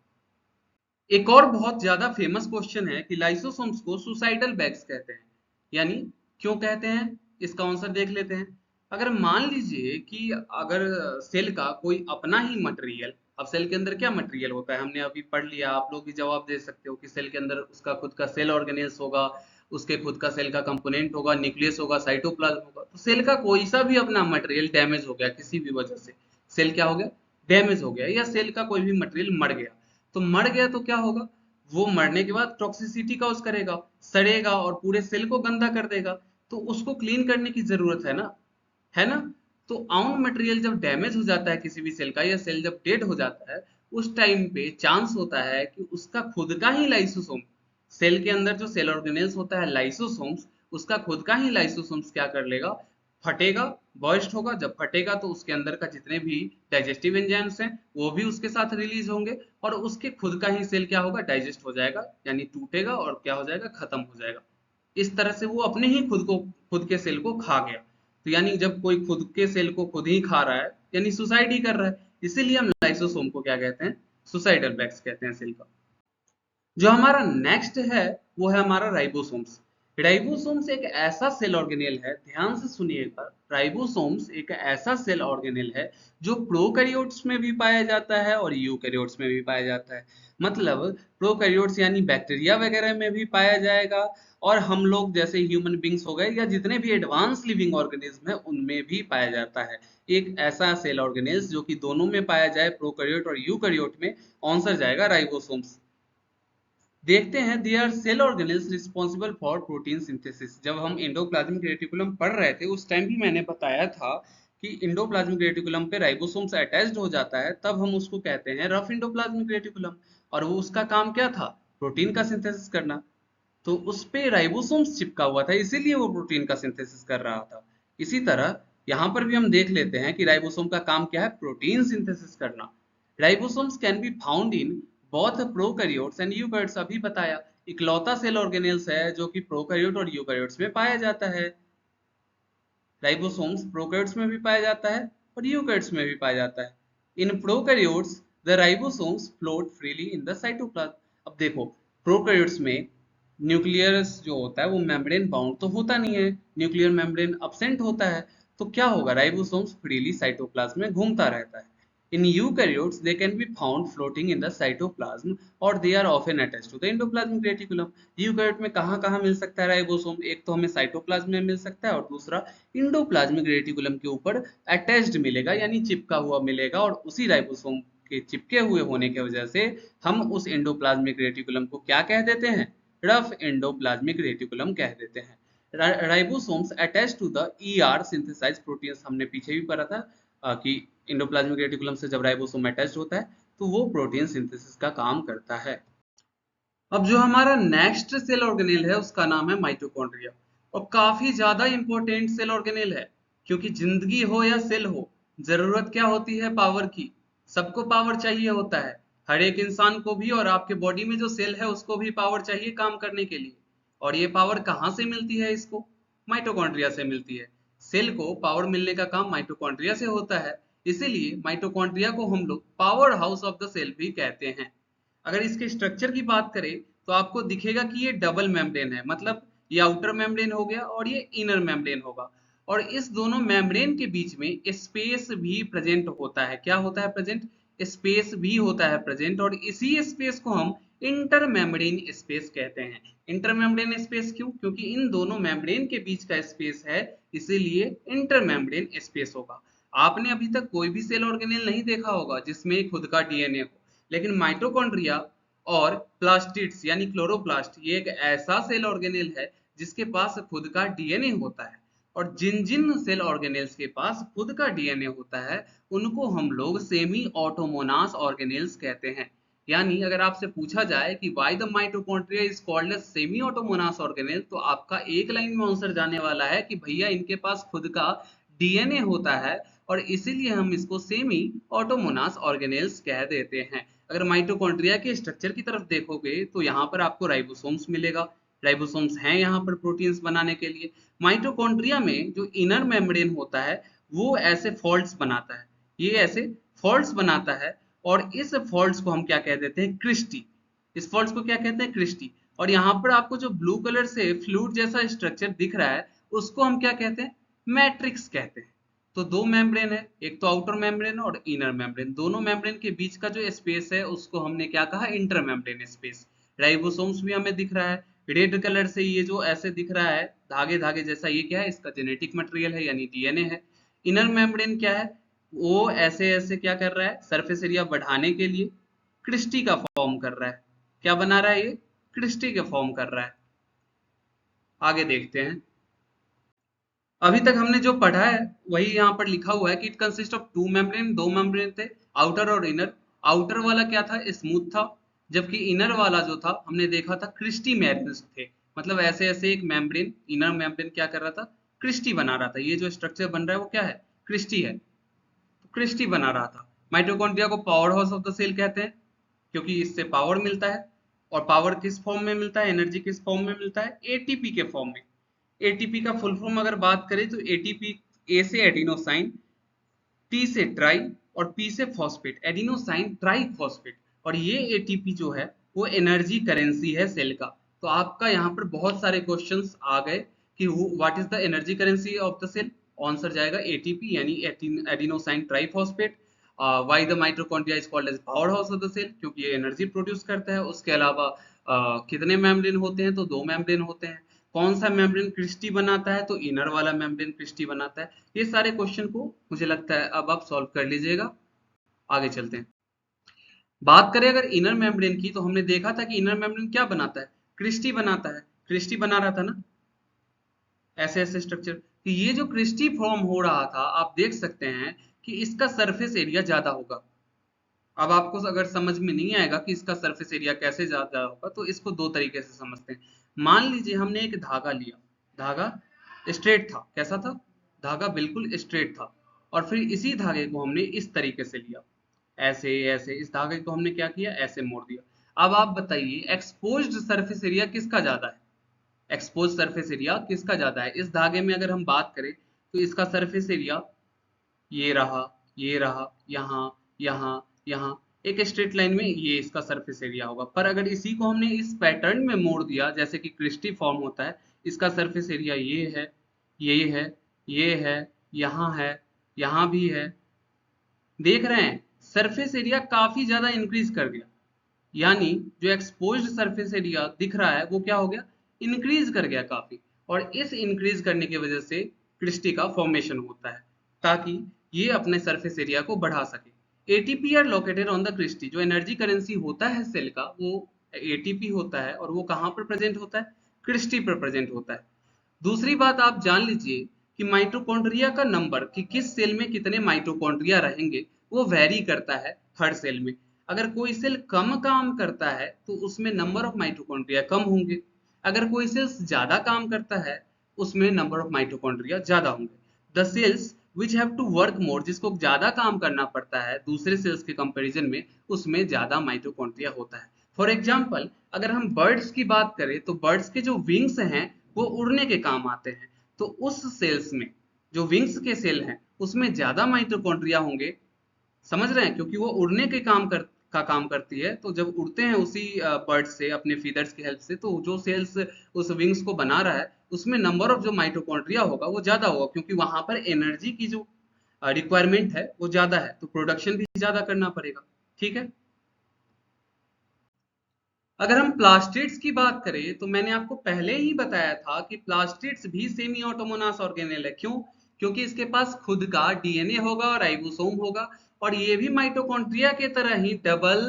एक और बहुत ज्यादा फेमस क्वेश्चन है कि लाइसोसोम्स को सुसाइडल बैग्स कहते हैं, यानी क्यों कहते हैं? इसका आंसर देख लेते हैं। अगर मान लीजिए कि अगर सेल का कोई अपना ही मटेरियल, अब सेल के अंदर क्या मटेरियल होता है हमने अभी पढ़ लिया, आप लोग भी जवाब दे सकते हो कि सेल के अंदर उसका खुद का सेल ऑर्गेनेल्स होगा, उसके खुद का सेल का कंपोनेंट होगा, न्यूक्लियस होगा, साइटोप्लाज्म होगा। तो सेल का कोई सा भी अपना मटेरियल डैमेज हो गया किसी भी वजह से, सेल क्या हो गया, डैमेज हो गया, या सेल का कोई भी मटेरियल मर गया, तो मर गया तो क्या होगा, वो मरने के बाद टॉक्सिसिटी कॉज करेगा, सड़ेगा और पूरे सेल को गंदा कर देगा। तो उसको क्लीन करने की जरूरत है ना, है ना। तो आउन मटेरियल जब डैमेज हो जाता है किसी भी सेल का, या सेल जब डेड हो जाता है, उस टाइम पे चांस होता है कि उसका खुद का ही लाइसोसोम, सेल के अंदर जो सेल ऑर्गेनेल्स होता है लाइसोसोम्स, उसका खुद का ही लाइसोसोम्स क्या कर लेगा, फटेगा, बर्स्ट होगा। जब फटेगा तो उसके अंदर का जितने भी डाइजेस्टिव एंजाइम्स हैं वो भी उसके साथ रिलीज होंगे, और उसके खुद का ही सेल क्या होगा, डाइजेस्ट हो जाएगा, यानी टूटेगा और क्या हो जाएगा, खत्म हो जाएगा। इस तरह से वो अपने ही खुद के सेल को खा गया। तो यानी जब कोई खुद के सेल को खुद ही खा रहा है, यानी सुसाइड ही कर रहा है। इसीलिए हम लाइसोसोम को क्या कहते हैं, सुसाइडल बैग्स कहते हैं सेल का। जो हमारा नेक्स्ट है वो है हमारा राइबोसोम्स। राइबोसोम्स एक ऐसा सेल ऑर्गेनेल है, ध्यान से सुनिएगा, राइबोसोम्स एक ऐसा सेल ऑर्गेनेल है जो प्रोकैरियोट्स में भी पाया जाता है और यूकैरियोट्स में भी पाया जाता है। मतलब प्रोकैरियोट्स यानी बैक्टीरिया वगैरह में भी पाया जाएगा, और हम लोग जैसे ह्यूमन बींग्स हो गए या जितने भी एडवांस लिविंग ऑर्गेनिज्म है उनमें भी पाया जाता है। एक ऐसा सेल ऑर्गेनेल्स जो कि दोनों में पाया जाए, प्रोकैरियोट और यूकैरियोट में, आंसर जाएगा राइबोसोम्स। देखते हैं, they are cell organelles responsible for protein synthesis. जब हम एंडोप्लाज्मिक रेटिकुलम पढ़ रहे थे उस टाइम भी मैंने बताया था कि इंडोप्लाज्मिक रेटिकुलम पे राइबोसोम्स अटैच्ड हो जाता है, तब हम उसको कहते हैं रफ इंडोप्लाज्मिक रेटिकुलम। और वो उसका काम क्या था, प्रोटीन का सिंथेसिस करना। तो उस पे राइबोसोम्स चिपका हुआ था, इसीलिए वो प्रोटीन का सिंथेसिस कर रहा था। इसी तरह यहाँ पर भी हम देख लेते हैं कि राइबोसोम का काम क्या है, प्रोटीन सिंथेसिस करना। Ribosomes can be found in both prokaryotes and eukaryotes, अभी बताया, इकलौता सेल ऑर्गेनेल्स है जो कि प्रोकैरियोट और यूकैरियोट्स में पाया जाता है। राइबोसोम्स प्रोकैरियोट्स में भी पाया जाता है और यूकैरियोट्स में भी पाया जाता है। In prokaryotes the ribosomes float freely in the cytoplasm. अब देखो, प्रोकैरियोट्स में न्यूक्लियस जो होता है वो मेम्ब्रेन बाउंड तो होता नहीं है, न्यूक्लियर मेम्ब्रेन absent होता है। तो क्या होगा, राइबोसोम्स फ्रीली साइटोप्लाज्म में घूमता रहता है। In eukaryotes, they can be found floating in the cytoplasm or they are often attached to the endoplasmic reticulum. Eukaryote में कहाँ कहाँ मिल सकता है राइबोसोम, एक तो हमें साइटोप्लाज्म में मिल सकता है और दूसरा इंडोप्लाज्मिक रेटिकुलम के ऊपर अटैच्ड मिलेगा, यानी चिपका हुआ मिलेगा। और उसी राइबोसोम के चिपके हुए होने की वजह से हम उस एंडोप्लाज्मिक रेटिकुलम को क्या कह देते हैं, रफ एंडोप्लाज्मिक रेटिकुलम कह देते हैं। Ribosomes attach to the ER synthesize proteins, हमने पीछे भी पढ़ा था कि इंडोप्लाज्मिक रेटिकुलम से जब राइबोसोम अटैच होता है तो वो प्रोटीन सिंथेसिस का काम करता है। अब जो हमारा नेक्स्ट सेल ऑर्गेनेल है उसका नाम है माइटोकॉन्ड्रिया, और काफी ज्यादा इंपॉर्टेंट सेल ऑर्गेनेल है, क्योंकि जिंदगी हो या सेल हो, जरूरत क्या होती है, पावर की। सबको पावर चाहिए होता है, हर एक इंसान को भी, और आपके बॉडी में जो सेल है उसको भी पावर चाहिए काम करने के लिए। और ये पावर कहाँ से मिलती है, इसको माइटोकॉन्ड्रिया से मिलती है। सेल को पावर मिलने का काम माइटोकॉन्ड्रिया से होता है, इसीलिए माइटोकॉन्ड्रिया को हम लोग power house of the cell भी कहते हैं। अगर इसके स्ट्रक्चर की बात करें तो आपको दिखेगा कि ये डबल मेम्ब्रेन है, मतलब ये आउटर मेम्ब्रेन हो गया और ये इनर मेम्ब्रेन होगा। और इस दोनों मेम्ब्रेन के बीच में स्पेस भी प्रेजेंट होता है। क्या होता है प्रेजेंट, स्पेस भी होता है प्रेजेंट, और इसी स्पेस को हम इंटर मेम्ब्रेन स्पेस कहते हैं। इंटर मेम्ब्रेन स्पेस क्यों, क्योंकि इन दोनों मेम्ब्रेन के बीच का स्पेस है, इसीलिए इंटर मेम्ब्रेन स्पेस होगा। आपने अभी तक कोई भी सेल ऑर्गेनेल नहीं देखा होगा जिसमें खुद का डीएनए हो, लेकिन माइटोकॉन्ड्रिया और प्लास्टिड्स यानी क्लोरोप्लास्ट, ये एक ऐसा सेल ऑर्गेनेल है जिसके पास खुद का डीएनए होता है। और जिन जिन सेल ऑर्गेनेल्स के पास खुद का डीएनए होता है उनको हम लोग सेमी ऑटोमोनास ऑर्गेनेल्स कहते हैं। यानी अगर आपसे पूछा जाए कि why the mitochondria is called as semi autonomous organelle, तो आपका एक लाइन में आंसर जाने वाला है कि भैया इनके पास खुद का डीएनए होता है, और इसीलिए हम इसको सेमी ऑटोमोनास ऑर्गेनेल्स कह देते हैं। अगर माइटोकॉन्ड्रिया के स्ट्रक्चर की तरफ देखोगे तो यहाँ पर आपको राइबोसोम्स मिलेगा, राइबोसोम्स हैं यहाँ पर प्रोटीन्स बनाने के लिए। माइटोकॉन्ड्रिया में जो इनर मेम्ब्रेन होता है वो ऐसे फॉल्ट्स बनाता है, ये ऐसे फॉल्ट्स बनाता है, और इस फॉल्ट्स को हम क्या कह देते हैं, क्रिस्टी। इस फॉल्ट्स को क्या कहते हैं, क्रिस्टी। और यहाँ पर आपको जो ब्लू कलर से फ्लूइड जैसा स्ट्रक्चर दिख रहा है उसको हम क्या कहते हैं, मैट्रिक्स कहते हैं। तो दो मेम्ब्रेन है, एक तो आउटर मेम्ब्रेन और इनर मेम्ब्रेन, दोनों मेम्ब्रेन के बीच का जो स्पेस है उसको हमने क्या कहा, इंटर मेम्ब्रेन स्पेस। राइबोसोम्स भी हमें दिख रहा है, रेड कलर से ये जो ऐसे दिख रहा है धागे धागे जैसा, ये क्या है, इसका जेनेटिक मटेरियल है यानी डीएनए है। इनर मेम्ब्रेन क्या है, वो ऐसे ऐसे क्या कर रहा है, सरफेस एरिया बढ़ाने के लिए क्रिस्टी का फॉर्म कर रहा है। क्या बना रहा है ये, क्रिस्टी का फॉर्म कर रहा है। आगे देखते हैं। अभी तक हमने जो पढ़ा है वही यहाँ पर लिखा हुआ है कि it consist of two membrane, दो मेम्ब्रेन थे, आउटर और इनर। आउटर वाला क्या था, स्मूथ था, जबकि इनर वाला जो था हमने देखा था क्रिस्टी मेम्ब्रेन्स थे। मतलब ऐसे ऐसे एक मेम्ब्रेन, इनर मेम्ब्रेन क्या कर रहा था, क्रिस्टी बना रहा था। ये जो स्ट्रक्चर बन रहा है वो क्या है, क्रिस्टी है, तो क्रिस्टी बना रहा था। माइटोकॉन्ड्रिया को power house of the cell कहते हैं क्योंकि इससे पावर मिलता है। और पावर किस फॉर्म में मिलता है, एनर्जी किस फॉर्म में मिलता है, एटीपी के फॉर्म में। एटीपी का फुल फॉर्म अगर बात करें तो एटीपी, ए से एडिनोसाइन, टी से ट्राई और पी से फॉस्फेट, एडिनोसाइन ट्राई फॉस्फेट। और ये एटीपी जो है वो एनर्जी करेंसी है सेल का। तो आपका यहाँ पर बहुत सारे क्वेश्चंस आ गए कि what is the energy currency of the cell. Answer जाएगा एटीपी यानी adenosine triphosphate. Why the mitochondria is called as power house of the cell, क्योंकि ये एनर्जी प्रोड्यूस करता है। उसके अलावा कितने मेम्ब्रेन होते हैं, तो दो मेम्ब्रेन होते हैं। कौन सा मेम्ब्रेन क्रिस्टी बनाता है, तो इनर वाला मेम्ब्रेन क्रिस्टी बनाता है। ये सारे क्वेश्चन को मुझे लगता है अब आप सॉल्व कर लीजिएगा। आगे चलते हैं। बात करें अगर इनर मेम्ब्रेन की, तो हमने देखा था कि इनर मेम्ब्रेन क्या बनाता है, क्रिस्टी बनाता है। क्रिस्टी बना रहा था ना, ऐसे ऐसे स्ट्रक्चर। तो ये जो क्रिस्टी फॉर्म हो रहा था, आप देख सकते हैं कि इसका सरफेस एरिया ज्यादा होगा। अब आपको अगर समझ में नहीं आएगा कि इसका सरफेस एरिया कैसे ज्यादा होगा, तो इसको दो तरीके से समझते हैं। मान लीजिए हमने एक धागा लिया, धागा स्ट्रेट था, कैसा था, धागा बिल्कुल स्ट्रेट था। और फिर इसी धागे को हमने इस तरीके से लिया, ऐसे ऐसे, इस धागे को हमने क्या किया, ऐसे मोड़ दिया। अब आप बताइए एक्सपोज्ड सरफेस एरिया किसका ज्यादा है, एक्सपोज सरफेस एरिया किसका ज्यादा है। इस धागे में अगर हम बात करें तो इसका सरफेस एरिया ये रहा, ये रहा, यहाँ, यहाँ, यहाँ, एक स्ट्रेट लाइन में ये इसका सरफेस एरिया होगा। पर अगर इसी को हमने इस पैटर्न में मोड़ दिया जैसे कि क्रिस्टी फॉर्म होता है, इसका सरफेस एरिया ये है, ये है, ये है, यहाँ है, यहाँ भी है। देख रहे हैं सरफेस एरिया काफी ज्यादा इंक्रीज कर गया, यानी जो एक्सपोज्ड सरफेस एरिया दिख रहा है वो क्या हो गया, इंक्रीज कर गया काफी। और इस इंक्रीज करने की वजह से क्रिस्टी का फॉर्मेशन होता है, ताकि ये अपने सरफेस एरिया को बढ़ा सके। ATP are located on the cristae, जो एनर्जी करेंसी होता है सेल का वो एटीपी होता है, और वो कहाँ पर प्रेजेंट होता है, क्रिस्टी पर प्रेजेंट होता है। दूसरी बात आप जान लीजिए कि माइटोकॉन्ड्रिया का नंबर, कि किस सेल में कितने माइटोकॉन्ड्रिया रहेंगे, वो वेरी करता है हर सेल में। अगर कोई सेल कम काम करता है तो उसमें नंबर ऑफ माइटोकॉन्ड्रिया कम होंगे, अगर कोई सेल्स ज्यादा काम करता है उसमें नंबर ऑफ माइटोकॉन्ड्रिया ज्यादा होंगे। The cells which have to work more, जिसको ज्यादा काम करना पड़ता है दूसरे सेल्स के कंपैरिजन में, उसमें ज्यादा माइटोकॉन्ड्रिया होता है। फॉर एग्जाम्पल अगर हम बर्ड्स की बात करें तो बर्ड्स के जो विंग्स हैं वो उड़ने के काम आते हैं। तो उस सेल्स में जो विंग्स के सेल हैं उसमें ज्यादा माइटोकॉन्ड्रिया होंगे, समझ रहे हैं, क्योंकि वो उड़ने के का काम करती है। तो जब उड़ते हैं उसी बर्ड से अपने फीदर्स की हेल्प से, तो जो सेल्स उस विंग्स को बना रहा है उसमें नंबर ऑफ जो माइटोकॉन्ड्रिया होगा वो ज्यादा होगा, क्योंकि वहां पर एनर्जी की जो रिक्वायरमेंट है वो ज्यादा है, तो प्रोडक्शन भी ज्यादा करना पड़ेगा। ठीक है। अगर हम प्लास्टिड्स की बात करें तो मैंने आपको पहले ही बताया था कि प्लास्टिड्स भी सेमी ऑटोमोनास ऑर्गेनेल है। क्यों, क्योंकि इसके पास खुद का डीएनए होगा और राइबोसोम होगा, और ये भी माइटोकॉन्ड्रिया के तरह ही डबल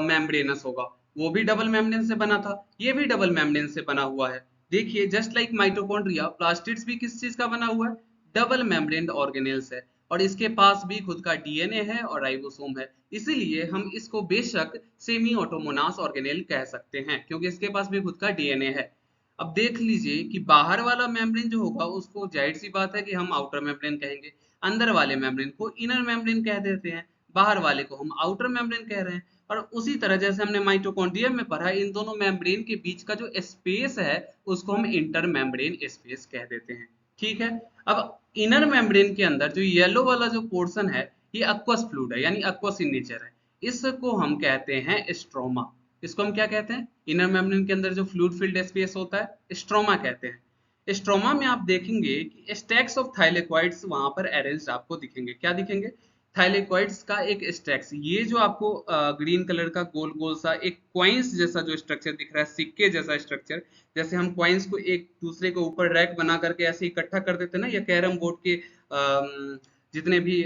मेम्ब्रेनस होगा। वो भी डबल मेम्ब्रेन से बना था, ये भी डबल मेम्ब्रेन से बना हुआ है। देखिए जस्ट लाइक माइटोकॉन्ड्रिया, प्लास्टिड्स भी किस चीज का बना हुआ है, डबल मेम्ब्रेन ऑर्गेनेल्स है। और इसके पास भी खुद का डीएनए है और राइबोसोम है, इसीलिए हम इसको बेशक सेमी ऑटोमोनास ऑर्गेनेल कह सकते हैं, क्योंकि इसके पास भी खुद का डीएनए है। अब देख लीजिए कि बाहर वाला मेम्ब्रेन जो होगा उसको जाहिर सी बात है कि हम आउटर मेम्ब्रेन कहेंगे, अंदर वाले मेम्ब्रेन को इनर मेम्ब्रेन कह देते हैं, बाहर वाले को हम आउटर मेम्ब्रेन कह रहे हैं। और उसी तरह जैसे हमने माइटोकॉन्ड्रिया में पढ़ा, इन दोनों मेम्ब्रेन के बीच का जो स्पेस है उसको हम इंटर मेम्ब्रेन स्पेस कह देते हैं। ठीक है। अब इनर मेम्ब्रेन के अंदर जो येलो वाला जो पोर्शन है ये एक्वस फ्लूइड है, यानी एक्वस इन नेचर है। इसको हम कहते हैं स्ट्रोमा। इसको हम क्या कहते हैं, इनर मेम्ब्रेन के अंदर जो फ्लूइड फिल्ड स्पेस होता है स्ट्रोमा कहते हैं। स्ट्रोमा में आप देखेंगे कि स्टैक्स ऑफ थाइलेक्वाइड्स वहां पर अरेंज्ड आपको दिखेंगे। क्या दिखेंगे, थाइलेकोइड्स का एक स्टैक्स, ये जो आपको ग्रीन कलर का गोल गोल सा एक क्वाइंस जैसा जो स्ट्रक्चर दिख रहा है, सिक्के जैसा स्ट्रक्चर, जैसे हम क्वाइंस को एक दूसरे के ऊपर रैक बना करके ऐसे इकट्ठा कर देते हैं ना, या कैरम बोर्ड के जितने भी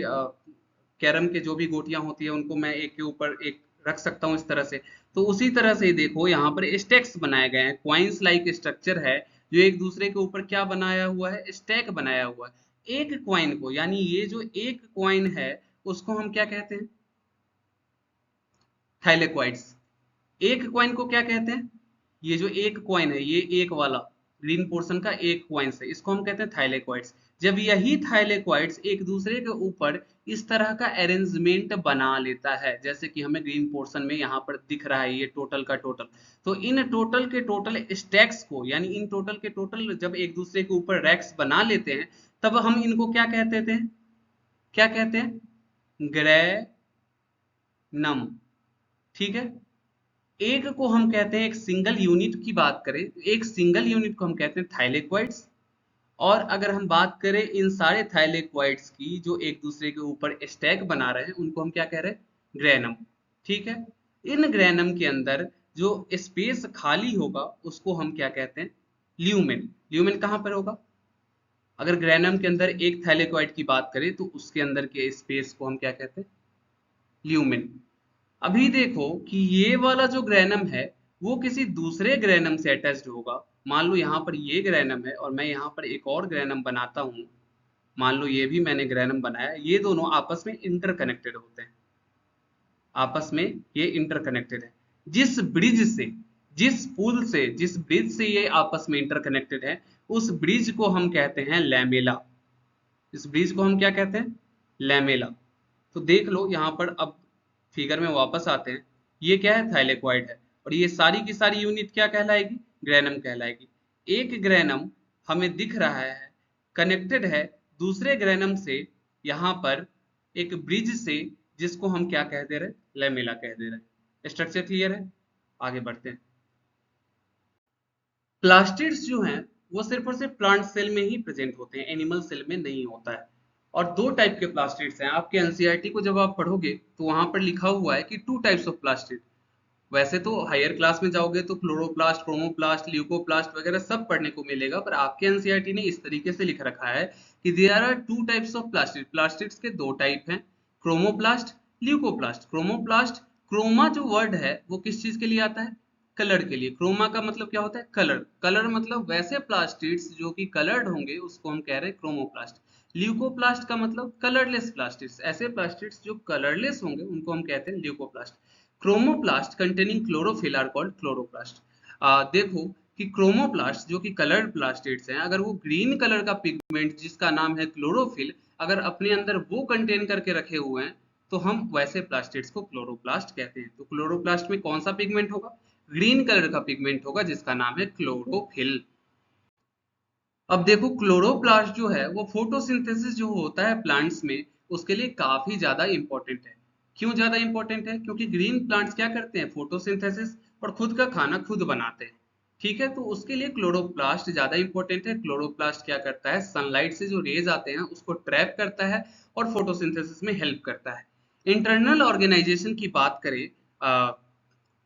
कैरम के जो भी गोटियां होती है उनको मैं एक के ऊपर एक रख सकता हूँ इस तरह से। तो उसी तरह से देखो यहाँ पर स्टैक्स बनाए गए हैं, क्वाइंस लाइक स्ट्रक्चर है जो एक दूसरे के ऊपर क्या बनाया हुआ है, स्टैक बनाया हुआ है। एक क्वाइन को, यानी ये जो एक क्वाइन है उसको हम क्या कहते हैं, थाइलेक्वाइड्स। एक क्वाइन को क्या कहते हैं, ये जो एक क्वाइन है, ये एक वाला ग्रीन पोर्शन का एक क्वाइंस है, इसको हम कहते हैं थाइलेक्वाइड्स। जब यही थाइलेक्वाइड्स एक दूसरे के ऊपर इस तरह का अरेंजमेंट बना लेता है, जैसे कि हमें ग्रीन पोर्शन में यहाँ पर दिख रहा है ये टोटल का टोटल, तो इन टोटल के टोटल स्टैक्स को, यानी इन टोटल के टोटल जब एक दूसरे के ऊपर रैक्स बना लेते हैं, तब हम इनको क्या कहते थे, क्या कहते हैं, ग्रेनम। ठीक है, एक को हम कहते हैं, एक सिंगल यूनिट की बात करें तो एक सिंगल यूनिट को हम कहते हैं थाइलेक्वाइड्स। और अगर हम बात करें इन सारे थाइलेक्वाइड्स की जो एक दूसरे के ऊपर स्टैक बना रहे हैं, उनको हम क्या कह रहे हैं, ग्रेनम। ठीक है, इन ग्रेनम के अंदर जो स्पेस खाली होगा उसको हम क्या कहते हैं, ल्यूमेन। ल्यूमेन कहां पर होगा, अगर ग्रेनम के अंदर एक थाइलेक्वाइड की बात करें तो उसके अंदर के स्पेस को हम क्या कहते हैं, ल्यूमेन। अभी देखो कि ये वाला जो ग्रेनम है वो किसी दूसरे ग्रेनम से अटैच्ड होगा। मान लो यहाँ पर ये ग्रेनम है और मैं यहाँ पर एक और ग्रेनम बनाता हूँ, मान लो ये भी मैंने ग्रेनम बनाया, ये दोनों आपस में इंटरकनेक्टेड होते हैं, आपस में ये इंटरकनेक्टेड है। जिस ब्रिज से, जिस पुल से, जिस ब्रिज से ये आपस में इंटरकनेक्टेड है, उस ब्रिज को हम कहते हैं लैमेला। इस ब्रिज को हम क्या कहते हैं, लैमेला। तो देख लो यहाँ पर, अब फिगर में वापस आते हैं, ये क्या है, थाइलेक्वाइड है, और ये सारी की सारी यूनिट क्या कहलाएगी, ग्रेनम कहलाएगी। एक ग्रेनम हमें दिख रहा है कनेक्टेड है दूसरे ग्रेनम से, यहाँ पर एक ब्रिज से, जिसको हम क्या कह दे रहे, लैमेला कह दे रहे। स्ट्रक्चर क्लियर है, आगे बढ़ते हैं। प्लास्टिड्स जो हैं वो सिर्फ और सिर्फ प्लांट सेल में ही प्रेजेंट होते हैं, एनिमल सेल में नहीं होता है। और दो टाइप के प्लास्टिड्स हैं, आपके एनसीईआरटी को जब आप पढ़ोगे तो वहां पर लिखा हुआ है कि टू टाइप्स ऑफ प्लास्टिड। वैसे तो हायर क्लास में जाओगे तो क्लोरोप्लास्ट, क्रोमोप्लास्ट, ल्यूकोप्लास्ट वगैरह सब पढ़ने को मिलेगा, पर आपके एनसीईआरटी ने इस तरीके से लिख रखा है कि there are two types of plastid. Plastids के दो टाइप हैं, क्रोमोप्लास्ट, ल्यूकोप्लास्ट। क्रोमोप्लास्ट, क्रोमा जो वर्ड है वो किस चीज के लिए आता है, कलर के लिए। क्रोमा का मतलब क्या होता है, कलर। कलर मतलब वैसे प्लास्टिड्स जो कि कलर्ड होंगे उसको हम कह रहे हैं क्रोमोप्लास्ट। ल्यूकोप्लास्ट का मतलब कलरलेस प्लास्टिड्स, ऐसे प्लास्टिड्स जो कलरलेस होंगे उनको हम कहते हैं leucoplast. Chromoplast containing chlorophyll are called chloroplast. देखो कि क्रोमोप्लास्ट जो कि कलर्ड प्लास्टिड्स हैं, अगर वो ग्रीन कलर का पिगमेंट जिसका नाम है क्लोरोफिल, अगर अपने अंदर वो कंटेन करके रखे हुए हैं तो हम वैसे प्लास्टिड्स को क्लोरोप्लास्ट कहते हैं। तो क्लोरोप्लास्ट में कौन सा पिगमेंट होगा, ग्रीन कलर का पिगमेंट होगा जिसका नाम है क्लोरोफिल। अब देखो क्लोरोप्लास्ट जो है वो फोटोसिंथेसिस जो होता है प्लांट्स में, उसके लिए काफी ज्यादा इंपॉर्टेंट है। क्यों ज्यादा इंपॉर्टेंट है, क्योंकि ग्रीन प्लांट्स क्या करते हैं, फोटोसिंथेसिस, और खुद का खाना खुद बनाते हैं। ठीक है, तो उसके लिए क्लोरोप्लास्ट ज्यादा इंपॉर्टेंट है। क्लोरोप्लास्ट क्या करता है, सनलाइट से जो रेज आते हैं उसको ट्रैप करता है और फोटोसिंथेसिस में हेल्प करता है। इंटरनल ऑर्गेनाइजेशन की बात करें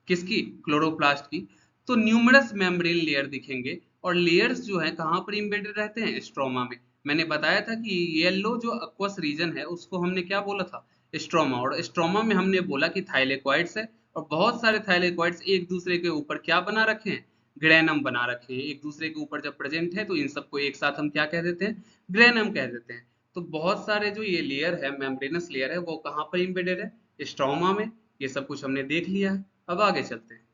किसकी, क्लोरोप्लास्ट की, तो न्यूमरस मेम्ब्रेन लेयर दिखेंगे, और लेयर्स जो है कहाँ पर इम्बेडेड रहते हैं, स्ट्रोमा में। मैंने बताया था कि येलो जो अक्वस रीजन है उसको हमने क्या बोला था, स्ट्रोमा, और स्ट्रोमा में हमने बोला कि थाइलेक्वाइड्स है, और बहुत सारे थाइलेक्वाइड्स एक दूसरे के ऊपर क्या बना रखे हैं, ग्रेनम बना रखे हैं। एक दूसरे के ऊपर जब प्रेजेंट है तो इन सबको एक साथ हम क्या कह देते हैं, ग्रेनम कह देते हैं। तो बहुत सारे जो ये लेयर है, मेम्ब्रेनस लेयर है, वो कहाँ पर इम्बेडेड है, स्ट्रोमा में। ये सब कुछ हमने देख लिया है, अब आगे चलते हैं।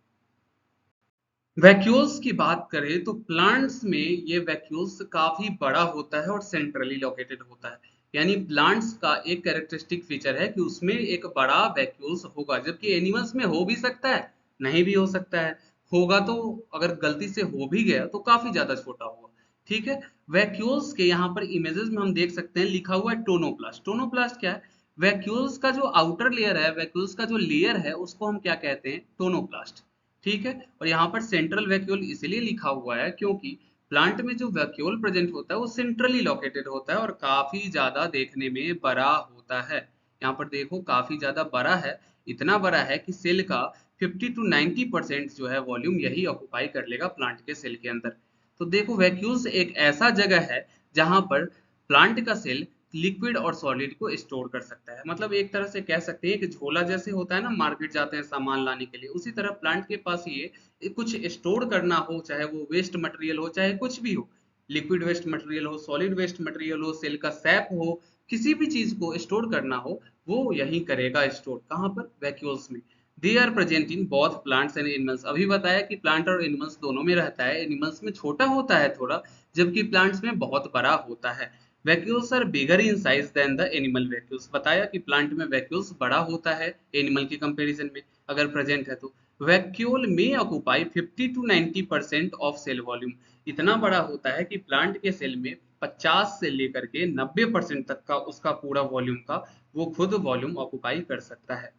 वैक्यूल्स की बात करें तो प्लांट्स में ये वैक्यूल्स काफी बड़ा होता है और सेंट्रली लोकेटेड होता है। यानी प्लांट्स का एक कैरेक्टरिस्टिक फीचर है कि उसमें एक बड़ा वैक्यूल्स होगा, जबकि एनिमल्स में हो भी सकता है, नहीं भी हो सकता है। होगा तो अगर गलती से हो भी गया तो काफी ज्यादा छोटा होगा। ठीक है, वैक्यूल्स के यहाँ पर इमेजेस में हम देख सकते हैं, लिखा हुआ है टोनोप्लास्ट। टोनोप्लास्ट क्या है, वैक्यूल्स का जो आउटर लेयर है, वैक्यूल्स का जो लेयर है उसको हम क्या कहते हैं, टोनोप्लास्ट। ठीक है, और यहाँ पर सेंट्रल वैक्यूल इसलिए लिखा हुआ है क्योंकि प्लांट में जो वैक्यूल प्रेजेंट होता है वो सेंट्रली लोकेटेड होता है और काफी ज्यादा देखने में बड़ा होता है। यहाँ पर देखो काफी ज्यादा बड़ा है, इतना बड़ा है कि सेल का 50 to 90% जो है वॉल्यूम यही ऑक्युपाई कर लेगा प्लांट के सेल के अंदर। तो देखो वैक्यूल्स एक ऐसा जगह है जहां पर प्लांट का सेल लिक्विड और सॉलिड को स्टोर कर सकता है। मतलब एक तरह से कह सकते हैं कि झोला जैसे होता है ना, मार्केट जाते हैं सामान लाने के लिए, उसी तरह प्लांट के पास ये कुछ स्टोर करना हो, चाहे वो वेस्ट मटेरियल हो चाहे कुछ भी हो, लिक्विड वेस्ट मटेरियल हो, सॉलिड वेस्ट मटेरियल हो, सेल का सैप हो, किसी भी चीज को स्टोर करना हो वो यही करेगा स्टोर। कहाँ पर? वैक्यूल्स में। They are present in both plants and animals. अभी बताया कि प्लांट और एनिमल्स दोनों में रहता है। एनिमल्स में छोटा होता है थोड़ा, जबकि प्लांट्स में बहुत बड़ा होता है। Vacuoles are bigger in size than the animal vacuoles. बताया कि प्लांट में वैक्यूल्स बड़ा होता है एनिमल के कंपैरिजन में अगर प्रेजेंट है तो। वैक्यूल में occupy 50 to 90% of cell volume. इतना बड़ा होता है कि प्लांट के सेल में 50 से लेकर के 90% तक का उसका पूरा वॉल्यूम का वो खुद वॉल्यूम ऑक्युपाई कर सकता है।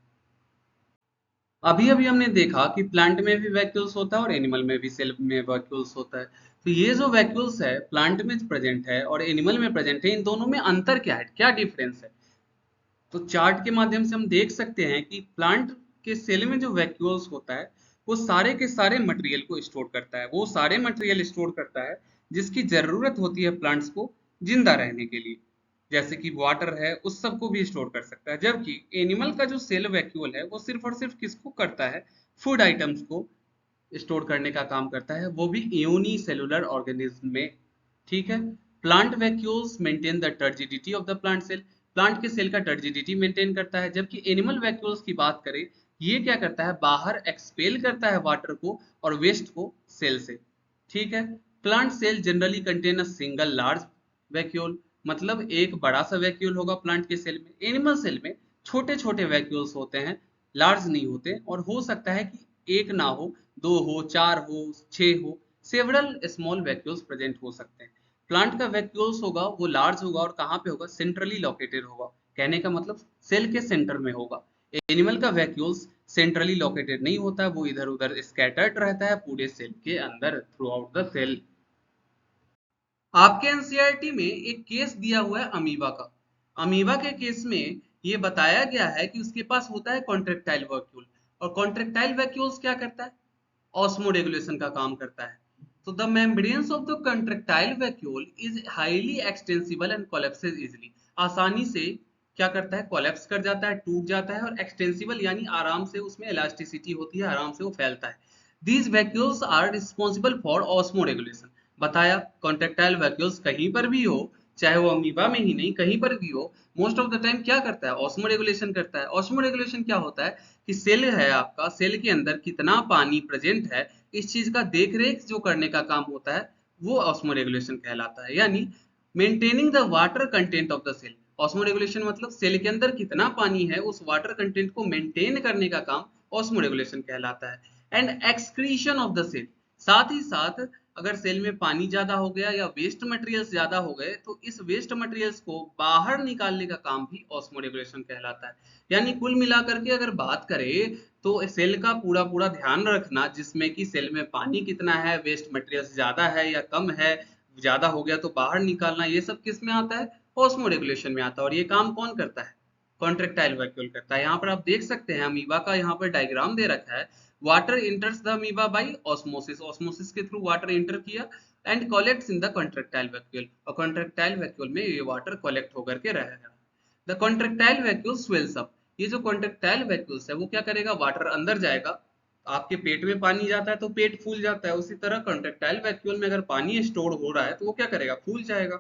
अभी अभी हमने देखा कि प्लांट में भी वैक्यूल्स होता है और एनिमल में भी सेल में वैक्यूल्स होता है। तो ये जो वैक्यूल्स है प्लांट में प्रेजेंट है और एनिमल में प्रेजेंट है, इन दोनों में अंतर क्या है, क्या डिफरेंस है? तो चार्ट के माध्यम से हम देख सकते हैं कि प्लांट के सेल में जो वैक्यूल्स होता है वो सारे के सारे मटेरियल को स्टोर करता है। वो सारे मटेरियल स्टोर करता है जिसकी जरूरत होती है प्लांट्स को जिंदा रहने के लिए, जैसे कि वाटर है, उस सब को भी स्टोर कर सकता है। जबकि एनिमल का जो सेल वैक्यूल है वो सिर्फ और सिर्फ किसको करता है? फूड आइटम्स को स्टोर करने का काम करता है, वो भी यूनिसेलुलर ऑर्गेनिज्म में। ठीक है। Plant vacuoles maintain the turgidity of the plant cell. Plant के सेल का टर्जिडिटी मेंटेन करता है। जबकि एनिमल वैक्यूल्स की बात करें, ये क्या करता है? बाहर एक्सपेल करता है वाटर को और वेस्ट को सेल से। ठीक है। Plant cell generally contain a single large vacuole. मतलब एक बड़ा सा वैक्यूल होगा प्लांट के सेल में। एनिमल सेल में छोटे छोटे वैक्यूल्स होते हैं, लार्ज नहीं होते, और हो सकता है कि एक ना हो, दो हो, चार हो, छह हो, सेवरल स्मॉल वैक्यूल्स प्रेजेंट हो सकते हैं। प्लांट का वैक्यूल्स होगा वो लार्ज होगा और कहाँ पे होगा? सेंट्रली लोकेटेड होगा। कहने का मतलब सेल के सेंटर में होगा। एनिमल का वैक्यूल्स सेंट्रली लोकेटेड नहीं होता है, वो इधर उधर स्कैटर्ड रहता है पूरे सेल के अंदर, थ्रू आउट द सेल। आपके एनसीईआरटी में एक केस दिया हुआ है अमीबा का। अमीबा के केस में ये बताया गया है कि उसके पास होता है कॉन्ट्रेक्टाइल वैक्यूल। और कॉन्ट्रेक्टाइल वैक्यूल्स क्या करता है? ऑस्मोरेगुलेशन का काम करता है। तो the membranes of the contractile vacuole is highly extensible and collapses easily. आसानी से क्या करता है? कोलैप्स कर जाता है, टूट जाता है, और एक्सटेंसिबल यानी आराम से उसमें इलास्टिसिटी होती है, आराम से वो फैलता है। These vacuoles are responsible for osmoregulation. बताया कॉन्ट्रेक्टाइल वैक्यूल्स कहीं पर भी हो, चाहे वो अमीबा में ही नहीं कहीं पर भी हो, मोस्ट ऑफ द टाइम क्या करता है? ऑस्मो रेगुलेशन करता है। ऑस्मो रेगुलेशन क्या होता है कि सेल है आपका, सेल के अंदर कितना पानी प्रेजेंट है इस चीज का देख रेख जो करने का काम होता है वो ऑस्मो रेगुलेशन कहलाता है। यानी maintaining the water content of the cell. Osmoregulation मतलब सेल के अंदर कितना पानी है उस वाटर कंटेंट को मेंटेन करने का काम ऑस्मो रेगुलेशन कहलाता है। And excretion of the cell, साथ ही साथ अगर सेल में पानी ज्यादा हो गया या वेस्ट मटेरियल्स ज्यादा हो गए तो इस वेस्ट मटेरियल्स को बाहर निकालने का काम भी ऑस्मोरेगुलेशन कहलाता है। यानी कुल मिलाकर के अगर बात करें तो सेल का पूरा पूरा ध्यान रखना, जिसमें कि सेल में पानी कितना है, वेस्ट मटेरियल्स ज्यादा है या कम है, ज्यादा हो गया तो बाहर निकालना, ये सब किस में आता है? ऑस्मोरेगुलेशन में आता है। और ये काम कौन करता है? कॉन्ट्रेक्टाइल वैक्यूल करता है। यहाँ पर आप देख सकते हैं अमीबा का यहाँ पर डायग्राम दे रखा है। Water enters the amoeba by osmosis, osmosis के थ्रू वाटर इंटर किया and collects in the contractile vacuole, और कॉन्ट्रेक्टाइल वैक्यूल में ये वाटर कलेक्ट होकर के रहेगा। The contractile vacuole swells up. ये जो कॉन्ट्रेक्टाइल वैक्यूल्स है वो क्या करेगा? वाटर अंदर जाएगा, आपके पेट में पानी जाता है तो पेट फूल जाता है, उसी तरह कॉन्ट्रेक्टाइल वैक्यूल में अगर पानी स्टोर हो रहा है तो वो क्या करेगा? फूल जाएगा।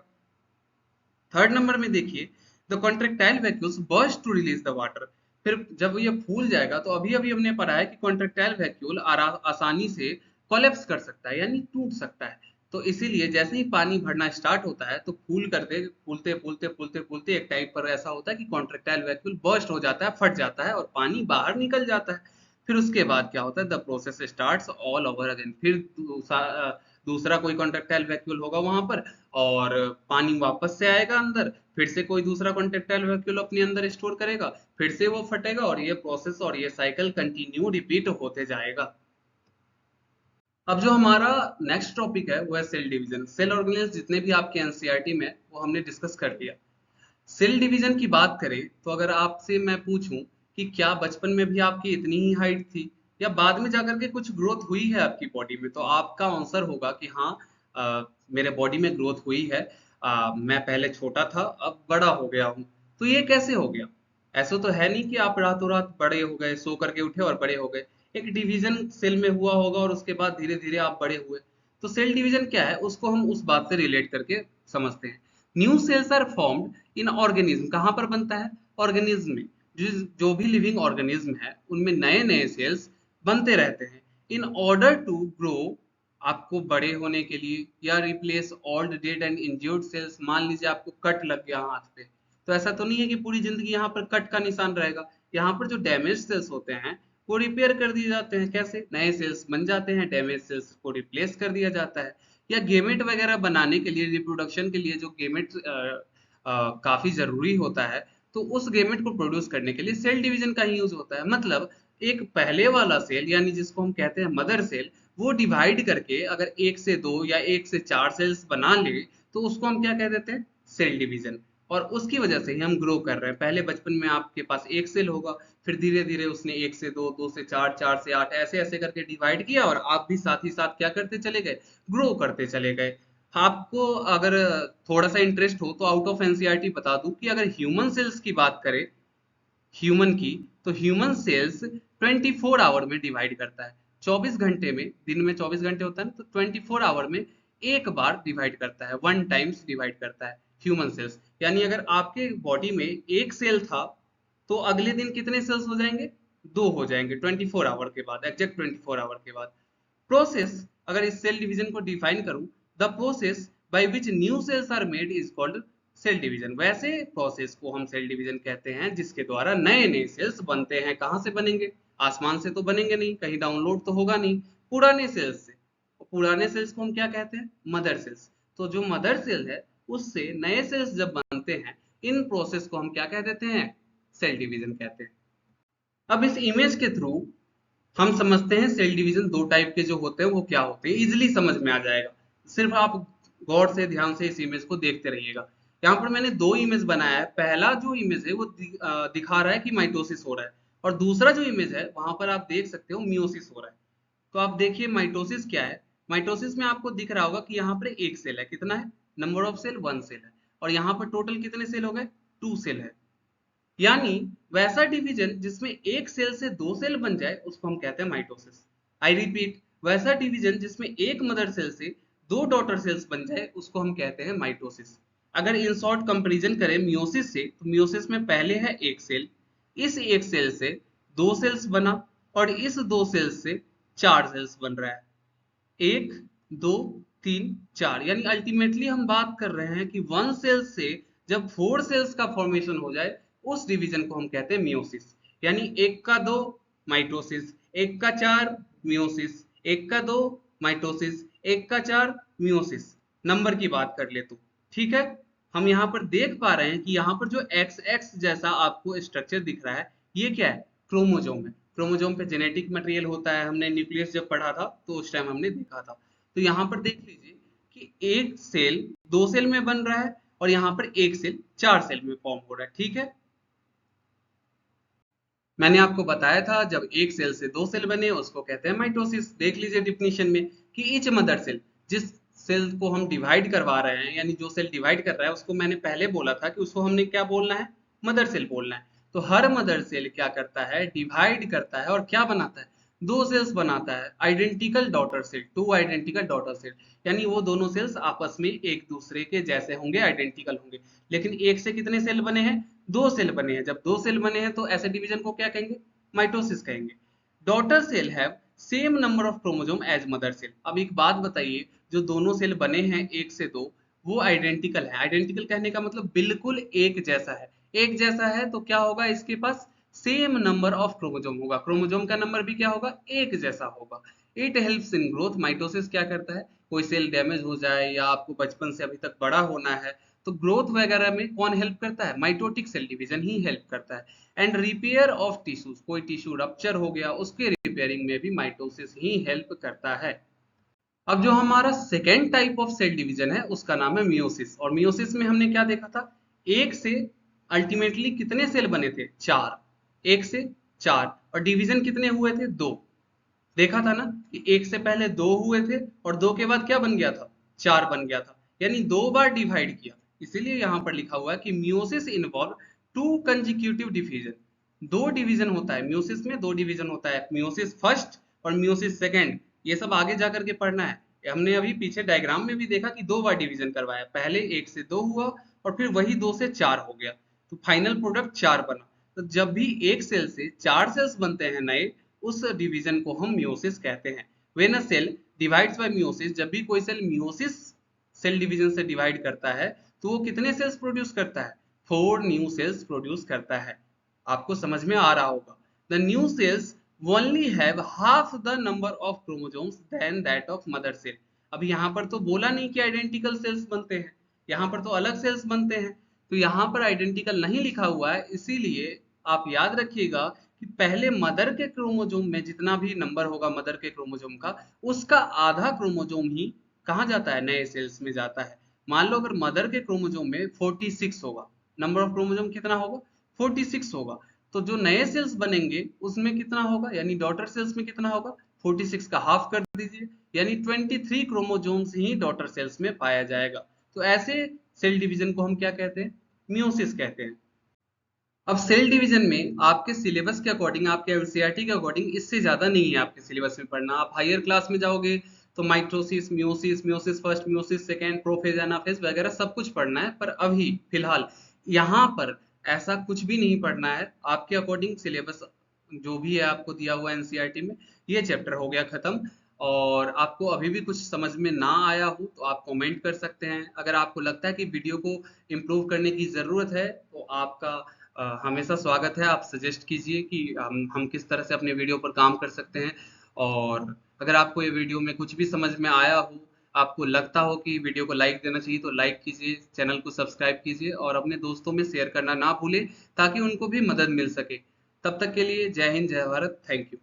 थर्ड नंबर में देखिए, the contractile vacuoles burst to release the water. फिर जब ये फूल जाएगा तो अभी अभी हमने पढ़ा है कि कॉन्ट्रेक्टाइल वैक्यूल आसानी से कोलेप्स कर सकता है यानी टूट सकता है। तो इसीलिए जैसे ही पानी भरना स्टार्ट होता है तो फूल करते फूलते फूलते फूलते फूलते एक टाइप पर ऐसा होता है कि कॉन्ट्रेक्टाइल वैक्यूल बर्स्ट हो जाता है, फट जाता है और पानी बाहर निकल जाता है। फिर उसके बाद क्या होता है? The process starts all over again. फिर दूसरा कोई कॉन्ट्रेक्टाइल वैक्यूल होगा वहां पर और पानी वापस से आएगा अंदर, फिर से कोई दूसरा कॉन्ट्रेक्टाइल वैक्यूल अपने अंदर स्टोर करेगा, फिर से वो फटेगा, और ये प्रोसेस और ये साइकिल कंटिन्यू रिपीट होते जाएगा। अब जो हमारा नेक्स्ट टॉपिक है वो है सेल डिवीजन। सेल ऑर्गेनेल्स जितने भी आपके एनसीईआरटी में वो हमने डिस्कस कर लिया। सेल डिवीजन की बात करें तो अगर आपसे मैं पूछूं कि क्या बचपन में भी आपकी इतनी ही हाइट थी या बाद में जाकर के कुछ ग्रोथ हुई है आपकी बॉडी में, तो आपका आंसर होगा कि हाँ, मेरे बॉडी में ग्रोथ हुई है। मैं पहले छोटा था, अब बड़ा हो गया हूँ। तो ये कैसे हो गया? ऐसा तो है नहीं कि आप रातों रात बड़े हो गए, सो करके उठे और बड़े हो गए। एक डिवीजन सेल में हुआ होगा और उसके बाद धीरे धीरे आप बड़े हुए। तो सेल डिवीजन क्या है, उसको हम उस बात से रिलेट करके समझते हैं। New cells are formed in organism. कहाँ पर बनता है? ऑर्गेनिज्म में। जो भी लिविंग ऑर्गेनिज्म है उनमें नए नए सेल्स बनते रहते हैं इन ऑर्डर टू ग्रो, आपको बड़े होने के लिए, या replace old dead and injured cells. मान लीजिए आपको कट लग गया हाथ पे, तो ऐसा तो नहीं है कि पूरी जिंदगी यहाँ पर कट का निशान रहेगा। यहाँ पर जो डैमेज सेल्स होते हैं वो रिपेयर कर दिए जाते हैं। कैसे? नए सेल्स बन जाते हैं, डैमेज सेल्स को रिप्लेस कर दिया जाता है। या गेमेट वगैरह बनाने के लिए, रिप्रोडक्शन के लिए जो गेमेट काफी जरूरी होता है, तो उस गेमेट को प्रोड्यूस करने के लिए सेल डिवीजन का ही यूज होता है। मतलब एक पहले वाला सेल, यानी जिसको हम कहते हैं मदर सेल, वो डिवाइड करके अगर एक से दो या एक से चार सेल्स बना ले, तो उसको हम क्या कह देते हैं? Cell division. और उसकी वजह से ही हम ग्रो कर रहे हैं। पहले बचपन में आपके पास एक सेल होगा, फिर धीरे धीरे उसने एक से दो, दो से चार, चार से आठ, ऐसे ऐसे करके डिवाइड किया, और आप भी साथ ही साथ क्या करते चले गए? ग्रो करते चले गए। आपको अगर थोड़ा सा इंटरेस्ट हो तो आउट ऑफ एनसीईआरटी बता दूं कि अगर ह्यूमन सेल्स की बात करें, ह्यूमन की, तो ह्यूमन सेल्स 24 आवर में डिवाइड करता है। 24 घंटे में, दिन में 24 घंटे होता है ना, तो 24 आवर में एक बार डिवाइड करता है, वन टाइम्स डिवाइड करता है ह्यूमन सेल्स। यानी अगर आपके बॉडी में एक सेल था, तो अगले दिन कितने सेल्स हो जाएंगे? दो हो जाएंगे 24 आवर के बाद, एग्जैक्ट 24 आवर के बाद। प्रोसेस, अगर इस सेल डिवीजन को डिफाइन करूं, the process by which new cells are made is called cell division. वैसे प्रोसेस को हम सेल डिवीजन कहते हैं जिसके द्वारा नए नए सेल्स बनते हैं। कहां से बनेंगे? आसमान से तो बनेंगे नहीं, कहीं डाउनलोड तो होगा नहीं, पुराने सेल्स से। और पुराने सेल्स को हम क्या कहते हैं? Mother cells. तो जो मदर सेल है उससे नए सेल्स जब बनते हैं, इन प्रोसेस को हम क्या कह देते हैं? सेल डिवीजन कहते हैं। अब इस इमेज के थ्रू हम समझते हैं सेल डिवीजन दो टाइप के जो होते हैं वो क्या होते हैं, इजिली समझ में आ जाएगा। सिर्फ आप गौर से ध्यान से इस इमेज को देखते रहिएगा। यहाँ पर मैंने दो इमेज बनाया है। पहला जो इमेज है वो दिखा रहा है कि माइटोसिस हो रहा है, और दूसरा जो इमेज है वहां पर आप देख सकते हो मियोसिस हो रहा है। तो आप देखिए माइटोसिस क्या है। माइटोसिस में आपको दिख रहा होगा कि यहाँ पर एक सेल है। कितना है? Number of cell one cell है। और यहाँ पर टोटल कितने सेल हो गए? टू सेल है। यानी वैसा डिवीजन जिसमें एक सेल से दो सेल बन जाए उसको हम कहते हैं माइटोसिस। आई रिपीट, वैसा डिवीजन जिसमें एक मदर सेल से दो डॉटर सेल्स बन जाए उसको हम कहते हैं माइटोसिस। अगर इन शॉर्ट कंपैरिजन करें मियोसिस से, तो मियोसिस में पहले है एक सेल, इस एक सेल से दो सेल्स बना, और इस दो सेल्स से चार सेल्स बन रहा है। एक, दो, तीन, चार। यानी अल्टीमेटली हम बात कर रहे हैं कि वन सेल से जब फोर सेल्स का फॉर्मेशन हो जाए, उस डिवीजन को हम कहते हैं मियोसिस। यानी एक का दो माइटोसिस, एक का चार मियोसिस, एक का दो माइटोसिस, एक का चार मियोसिस। नंबर की बात कर ले तो ठीक है। हम यहाँ पर देख पा रहे हैं कि यहाँ पर जो एक्स एक्स जैसा आपको स्ट्रक्चर दिख रहा है, ये क्या है? क्रोमोजोम है। क्रोमोजोम पे जेनेटिक मटेरियल होता है। हमने न्यूक्लियस जब पढ़ा था तो उस टाइम हमने देखा था। तो यहाँ पर देख लीजिए कि एक सेल दो सेल में बन रहा है, और यहाँ पर एक सेल चार सेल में फॉर्म हो रहा है। ठीक है, मैंने आपको बताया था जब एक सेल से दो सेल बने उसको कहते हैं माइटोसिस। देख लीजिए डिफिनीशन में कि ईच मदर सेल, जिस सेल को हम डिवाइड करवा रहे हैं, यानी जो सेल डिवाइड कर रहा है उसको मैंने पहले बोला था कि उसको हमने क्या बोलना है? मदर सेल बोलना है। तो हर मदर सेल क्या करता है? डिवाइड करता है, और क्या बनाता है? दो सेल्स बनाता है, identical daughter cell, two identical daughter cell. यानी वो दोनों सेल्स आपस में एक दूसरे के जैसे होंगे, आइडेंटिकल होंगे। लेकिन एक से कितने सेल बने हैं? दो सेल बने हैं। जब दो सेल बने हैं तो ऐसे डिवीजन को क्या कहेंगे? माइटोसिस कहेंगे। Daughter cell have same number of chromosome as mother cell. अब एक बात बताइए, जो दोनों सेल बने हैं एक से दो, वो आइडेंटिकल है। आइडेंटिकल कहने का मतलब बिल्कुल एक जैसा है। एक जैसा है तो क्या होगा? इसके पास सेम नंबर ऑफ क्रोमोसोम होगा। क्रोमोसोम का नंबर भी क्या होगा? एक जैसा होगा। It helps in growth. Mitosis क्या करता है? कोई सेल डैमेज हो जाए या आपको बचपन से अभी तक बड़ा होना है, तो ग्रोथ वगैरह में कौन हेल्प करता है? माइटोटिक सेल डिवीजन ही हेल्प करता है। एंड रिपेयर ऑफ टिश्यूज, कोई टिश्यू रप्चर हो गया उसके रिपेयरिंग में भी माइटोसिस ही हेल्प करता है। अब जो हमारा second type of cell division है उसका नाम है मियोसिस। और मियोसिस में हमने क्या देखा था? एक से अल्टीमेटली कितने सेल बने थे? 4, 1 से 4, और डिवीजन कितने हुए थे? 2। देखा था ना कि 1 से पहले 2 हुए थे और 2 के बाद क्या बन गया था? 4 बन गया था, यानी 2 बार डिवाइड किया। इसीलिए यहाँ पर लिखा हुआ है कि meiosis involve 2 consecutive division. 2 division होता है मियोसिस में, 2 डिवीजन होता है, मियोसिस फर्स्ट और मियोसिस सेकंड। ये सब आगे जा करके पढ़ना है। हमने अभी पीछे डायग्राम में भी देखा कि 2 बार डिवीजन करवाया, पहले 1 से 2 हुआ और फिर वही 2 से 4 हो गया, तो फाइनल प्रोडक्ट 4 बना। तो जब भी एक सेल से 4 सेल्स बनते हैं नए, उस डिवीजन को हम मियोसिस कहते हैं। When a cell divides by meiosis, जब भी कोई सेल मियोसिस सेल डिवीजन से डिवाइड करता है तो वो कितने सेल्स प्रोड्यूस करता है? 4 न्यू सेल्स प्रोड्यूस करता है। आपको समझ में आ रहा होगा। The new cells only have half the number of chromosomes than that of mother cell. अब यहाँ पर तो बोला नहीं कि आइडेंटिकल सेल्स बनते हैं, यहाँ पर तो अलग सेल्स बनते हैं। तो यहाँ पर आइडेंटिकल नहीं लिखा हुआ है, इसीलिए आप याद रखिएगा कि पहले मदर के क्रोमोसोम में जितना भी नंबर होगा मदर के क्रोमोसोम का, उसका आधा क्रोमोसोम ही कहाँ जाता है? नए सेल्स में जाता है। मान लो अगर मदर के क्रोमोसोम में 46 होगा, नंबर ऑफ क्रोमोसोम कितना होगा? 46 होगा। तो जो नए सेल्स बनेंगे उसमें कितना होगा, यानी डॉटर सेल्स में कितना होगा? 46 का हाफ कर दीजिए, यानी 23 क्रोमोसोम्स ही डॉटर सेल्स में पाया जाएगा। तो ऐसे सेल डिवीजन को हम क्या कहते हैं? मियोसिस कहते हैं। अब सेल डिवीजन में आपके सिलेबस के अकॉर्डिंग, आपके एनसीईआरटी के अकॉर्डिंग इससे ज्यादा नहीं है आपके सिलेबस में पढ़ना। आप हायर क्लास में जाओगे तो mitosis, meiosis, meiosis first, meiosis second, prophase, anaphase वगैरह सब कुछ पढ़ना है। पर अभी फिलहाल यहाँ पर ऐसा कुछ भी नहीं पढ़ना है। आपके अकॉर्डिंग सिलेबस जो भी है आपको दिया हुआ एनसीईआरटी में, ये चैप्टर हो गया खत्म। और आपको अभी भी कुछ समझ में ना आया हो तो आप कमेंट कर सकते हैं। अगर आपको लगता है कि वीडियो को इम्प्रूव करने की ज़रूरत है तो आपका हमेशा स्वागत है। आप सजेस्ट कीजिए कि हम किस तरह से अपने वीडियो पर काम कर सकते हैं। और अगर आपको ये वीडियो में कुछ भी समझ में आया हो, आपको लगता हो कि वीडियो को लाइक देना चाहिए तो लाइक कीजिए, चैनल को सब्सक्राइब कीजिए और अपने दोस्तों में शेयर करना ना भूलें ताकि उनको भी मदद मिल सके। तब तक के लिए जय हिंद, जय भारत, थैंक यू।